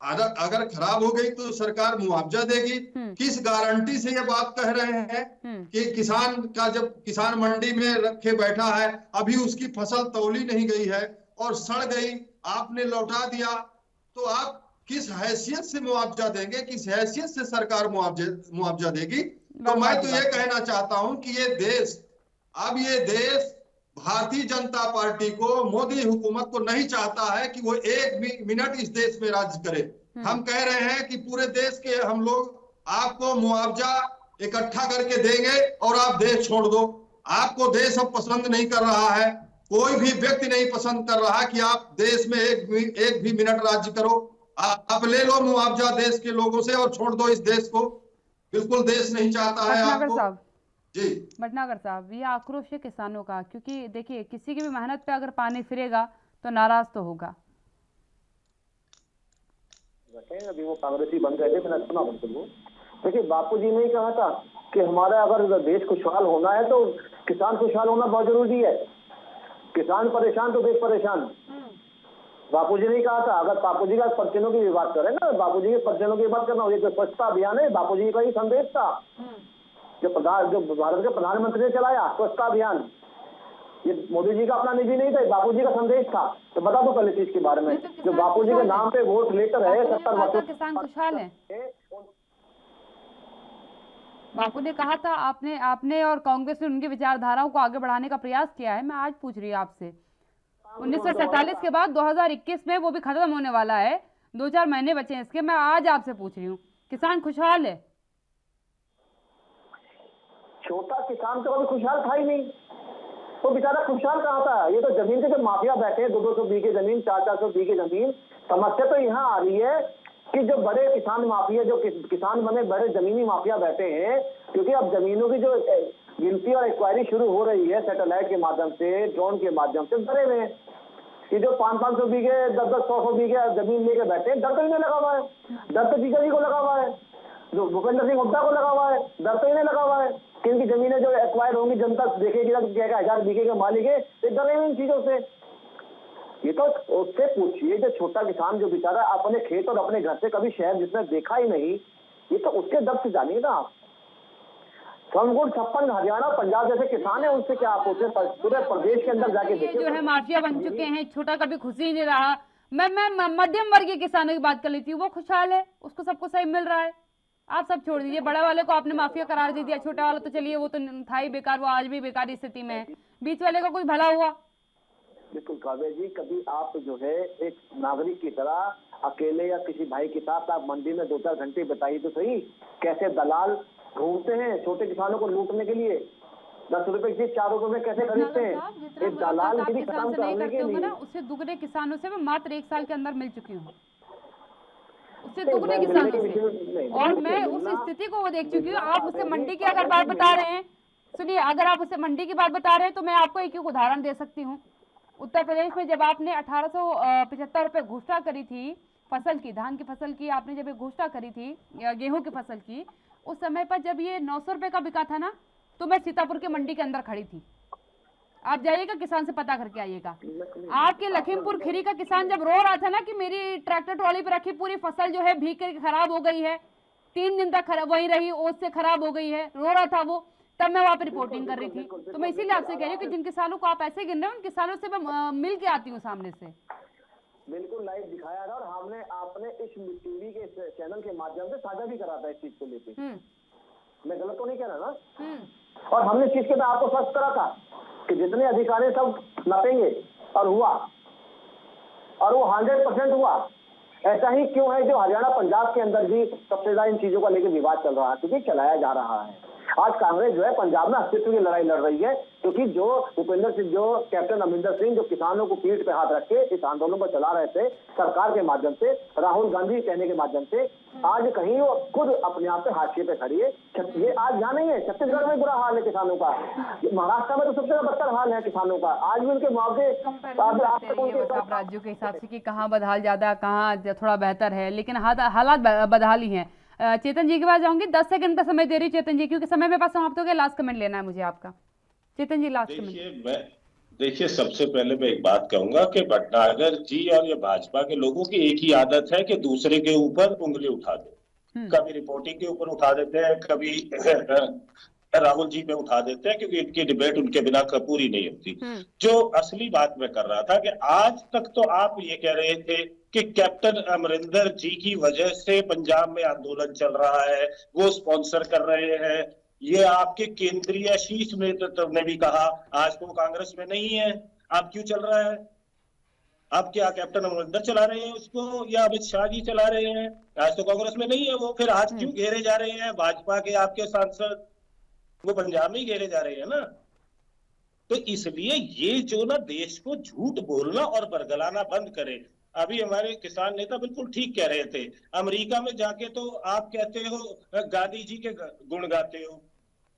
D: अगर खराब हो गई तो सरकार मुआवजा देगी। किस गारंटी से ये बात कह रहे हैं कि किसान का, जब किसान मंडी में रखे बैठा है, अभी उसकी फसल तौली नहीं गई है और सड़ गई, आपने लौटा दिया, तो आप किस हैसियत से मुआवजा देंगे? किस हैसियत से सरकार मुआवजा देगी? तो मैं तो ये कहना चाहता हूं कि ये देश भारतीय जनता पार्टी को, मोदी हुकूमत को नहीं चाहता है कि वो 1 मिनट इस देश में राज्य करे। हम कह रहे हैं कि पूरे देश के हम लोग आपको मुआवजा इकट्ठा करके देंगे और आप देश छोड़ दो। आपको देश अब पसंद नहीं कर रहा है, कोई भी व्यक्ति नहीं पसंद कर रहा कि आप देश में एक भी मिनट राज्य करो। आप ले लो मुआवजा देश के लोगों से और छोड़ दो इस देश को। बिल्कुल देश नहीं चाहता है आपको। जी
A: भटनागर साहब, ये आक्रोश है किसानों का, क्योंकि देखिए किसी की भी मेहनत पे अगर पानी फिरेगा तो नाराज तो होगा।
C: बैठे अभी वो कांग्रेसी बन गए थे, मैंने सुना बिल्कुल वो। देखिए बापूजी ने ही कहा था कि हमारा अगर देश खुशहाल होना है तो किसान खुशहाल होना बहुत जरूरी है। किसान परेशान तो देश परेशान। बापूजी ने ही कहा था। अगर बापूजी का परचनों की भी बात करें ना, बापूजी के परचनों की बात करना, ये जो स्वच्छता अभियान है बापूजी का ही संदेश था। जो भारत के प्रधानमंत्री ने चलाया स्वच्छता अभियान, ये मोदी जी का अपना निजी नहीं था, बापूजी का संदेश था। तो बता दो पहले चीज के बारे में, जो बापूजी के नाम पे वोट लेटर है 70 वर्षों
A: किसान खुशहाल है। बापू ने कहा था, आपने और कांग्रेस ने उनकी विचारधाराओं को आगे बढ़ाने का प्रयास किया है। मैं आज पूछ रही हूँ आपसे, 1947 के बाद 2021 में वो भी खत्म होने वाला है, 2-4 महीने बचे हैं इसके। मैं आज आपसे पूछ रही हूँ, किसान खुशहाल है?
C: छोटा किसान तो कभी खुशहाल था ही नहीं, तो बेचारा खुशहाल कहाँ था। ये तो जमीन के जो माफिया बैठे हैं, 200 बीघे जमीन, 400 बीघे जमीन। समस्या तो यहाँ आ रही है कि जो बड़े किसान माफिया, जो किसान बने बड़े जमीनी माफिया बैठे हैं, क्योंकि अब जमीनों की जो गिनती और एक्वायरी शुरू हो रही है सैटेलाइट के माध्यम से, ड्रोन के माध्यम से, डरे हुए हैं कि जो 500 बीघे 10-100 बीघे जमीन लेके बैठे, डर तो इन्हें लगा हुआ है, डर तो जीजा जी को लगा हुआ है, जो भूपेंद्र सिंह हुड्डा को लगा हुआ है, डर तो इन्हें लगा हुआ है कि इनकी जमीनें जो एक्वायर होंगी, जनता देखेगी ना, क्या 1000 बीघे के मालिक है, डरे हुए इन चीजों से। ये तो उससे पूछिए जो छोटा किसान जो बेचारा अपने खेत और अपने घर से कभी शहर जिसने देखा ही नहीं, ये तो उसके दर्द से जानिए ना आप। समगुण 56 हरियाणा पंजाब जैसे किसान है, उनसे क्या आप पूछे? पूरे प्रदेश के अंदर जाके देखिए,
A: जो है माफिया बन चुके हैं, छोटा कभी खुशी ही नहीं रहा। मैं मध्यम वर्गीय किसानों की बात कर लेती हूँ, वो खुशहाल है, उसको सब कुछ सही मिल रहा है। आप सब छोड़ दीजिए, बड़ा वाले को आपने माफिया करार दे दिया, छोटा वाला तो चलिए वो तो था ही बेकार, वो आज भी बेकार स्थिति में है, बीच वाले का कुछ भला हुआ?
C: बिल्कुल काव्या जी, कभी आप जो है एक नागरिक की तरह अकेले या किसी भाई के साथ आप मंडी में 2-4 घंटे बताइए तो सही, कैसे दलाल घूमते हैं छोटे किसानों को लूटने के लिए। 10 रुपए की 4 रुपए में कैसे खरीदते हैं, एक दलाल गिरी खत्म करने के लिए।
A: उससे दुगने किसानों से मैं मात्र 1 साल के अंदर मिल चुकी हूँ, उससे दुगने किसानों से, और मैं उस स्थिति को वो देख चुकी हूँ। आप उसे मंडी की अगर बात बता रहे हैं, सुनिए, अगर आप उसे मंडी की बात बता रहे हैं तो मैं आपको एक उदाहरण दे सकती हूँ। उत्तर प्रदेश में जब आपने 1875 रुपए घोषणा करी थी फसल की, धान की फसल की, आपने जब घोषणा करी थी गेहूं की फसल की, उस समय पर जब ये 900 रुपए का बिका था ना, तो मैं सीतापुर के मंडी के अंदर खड़ी थी। आप जाइएगा, किसान से पता करके आइएगा। आपके लखीमपुर खीरी का किसान जब रो रहा था ना कि मेरी ट्रैक्टर ट्रॉली पे रखी पूरी फसल जो है भीग कर खराब हो गई है, 3 दिन तक वहीं रही, ओस से खराब हो गई है, रो रहा था वो, तब मैं वहाँ पे रिपोर्टिंग कर रही थी। तो मैं इसीलिए आपसे कह रही हूँ कि जिन किसानों को आप ऐसे गिन रहे हो, उन किसानों से मैं मिल के आती हूँ सामने से।
C: बिल्कुल लाइव दिखाया था, और हमने आपने इस टीवी के चैनल के माध्यम से साझा भी करा था इस चीज को लेकर। मैं गलत तो नहीं कह रहा ना? और हमने इस चीज के आपको स्पष्ट करा था कि जितने अधिकारी सब नपेंगे, और हुआ, और वो 100% हुआ। ऐसा ही क्यों है जो हरियाणा पंजाब के अंदर भी सबसे ज्यादा इन चीजों का लेकर विवाद चल रहा है, क्योंकि चलाया जा रहा है। आज कांग्रेस जो है पंजाब में अस्तित्व की लड़ाई लड़ रही है, क्योंकि जो भूपेंद्र सिंह, जो कैप्टन अमरिंदर सिंह, जो किसानों को पीठ पे हाथ रख के इस आंदोलन को चला रहे थे सरकार के माध्यम से, राहुल गांधी कहने के माध्यम से, आज कहीं वो खुद अपने आप पे हाशिए पे खड़ी है। ये आज यहाँ नहीं है, छत्तीसगढ़ में बुरा हाल है किसानों का, महाराष्ट्र में तो सबसे ज्यादा बदतर हाल है किसानों का। आज भी उनके मुआवजे
A: राज्यों के हिसाब से कि कहाँ बदहाल ज्यादा, कहाँ थोड़ा बेहतर है, लेकिन हालात बदहाल ही है। चेतन जी के पास जाऊंगी, 10 सेकंड का समय दे रही चेतन जी, क्योंकि समय मेरे पास समाप्त हो गया। लास्ट कमेंट लेना है मुझे आपका, चेतन जी, लास्ट कमेंट।
E: देखिए, सबसे पहले मैं एक बात कहूंगा कि भटनागर जी और ये भाजपा के लोगों की एक ही आदत है कि दूसरे के ऊपर उंगली उठा दो। कभी रिपोर्टिंग के ऊपर उठा देते हैं, कभी राहुल जी पे उठा देते हैं, क्योंकि इनकी डिबेट उनके बिना पूरी नहीं होती। जो असली बात मैं कर रहा था कि आज तक तो आप ये कह रहे थे कि कैप्टन अमरिंदर जी की वजह से पंजाब में आंदोलन चल रहा है, वो स्पॉन्सर कर रहे हैं, ये आपके केंद्रीय शीर्ष नेतृत्व ने भी कहा। आज तो कांग्रेस में नहीं है, आप क्यों चल रहा है? आप क्या कैप्टन अमरिंदर चला रहे हैं उसको, या अमित शाह जी चला रहे हैं? आज तो कांग्रेस में नहीं है वो, फिर आज क्यों घेरे जा रहे हैं? भाजपा के आपके सांसद वो पंजाब में ही घेरे जा रहे हैं ना। तो इसलिए ये जो ना देश को झूठ बोलना और बरगलाना बंद करे। अभी हमारे किसान नेता बिल्कुल ठीक कह रहे थे, अमेरिका में जाके तो आप कहते हो गांधी जी के गुण गाते हो,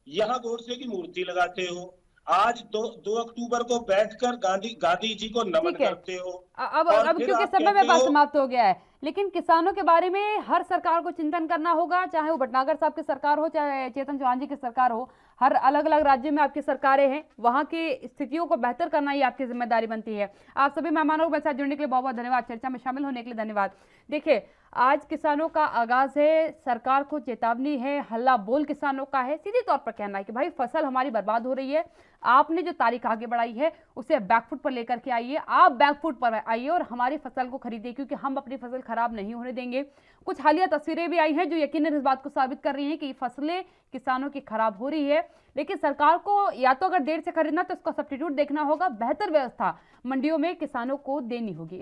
E: यहाँ गोडसे की मूर्ति लगाते हो, आज 2 अक्टूबर को बैठकर गांधी जी को नमन करते हो।
A: अब क्योंकि समय में बात समाप्त हो गया है, लेकिन किसानों के बारे में हर सरकार को चिंतन करना होगा, चाहे वो भटनागर साहब की सरकार हो, चाहे चेतन चौहान जी की सरकार हो। हर अलग अलग राज्य में आपकी सरकारें हैं, वहां की स्थितियों को बेहतर करना ही आपकी जिम्मेदारी बनती है। आप सभी मेहमानों को मेरे साथ जुड़ने के लिए बहुत बहुत धन्यवाद, चर्चा में शामिल होने के लिए धन्यवाद। देखिए, आज किसानों का आगाज है, सरकार को चेतावनी है, हल्ला बोल किसानों का है, सीधे तौर पर कहना है कि भाई फसल हमारी बर्बाद हो रही है, आपने जो तारीख आगे बढ़ाई है उसे बैकफुट पर लेकर के आइए, आप बैकफुट पर आइए और हमारी फसल को खरीदिए, क्योंकि हम अपनी फसल खराब नहीं होने देंगे। कुछ हालिया तस्वीरें भी आई हैं जो यकीनन इस बात को साबित कर रही हैं कि फसलें किसानों की खराब हो रही है, लेकिन सरकार को या तो अगर देर से खरीदना तो उसका सब्स्टिट्यूट देखना होगा, बेहतर व्यवस्था मंडियों में किसानों को देनी होगी।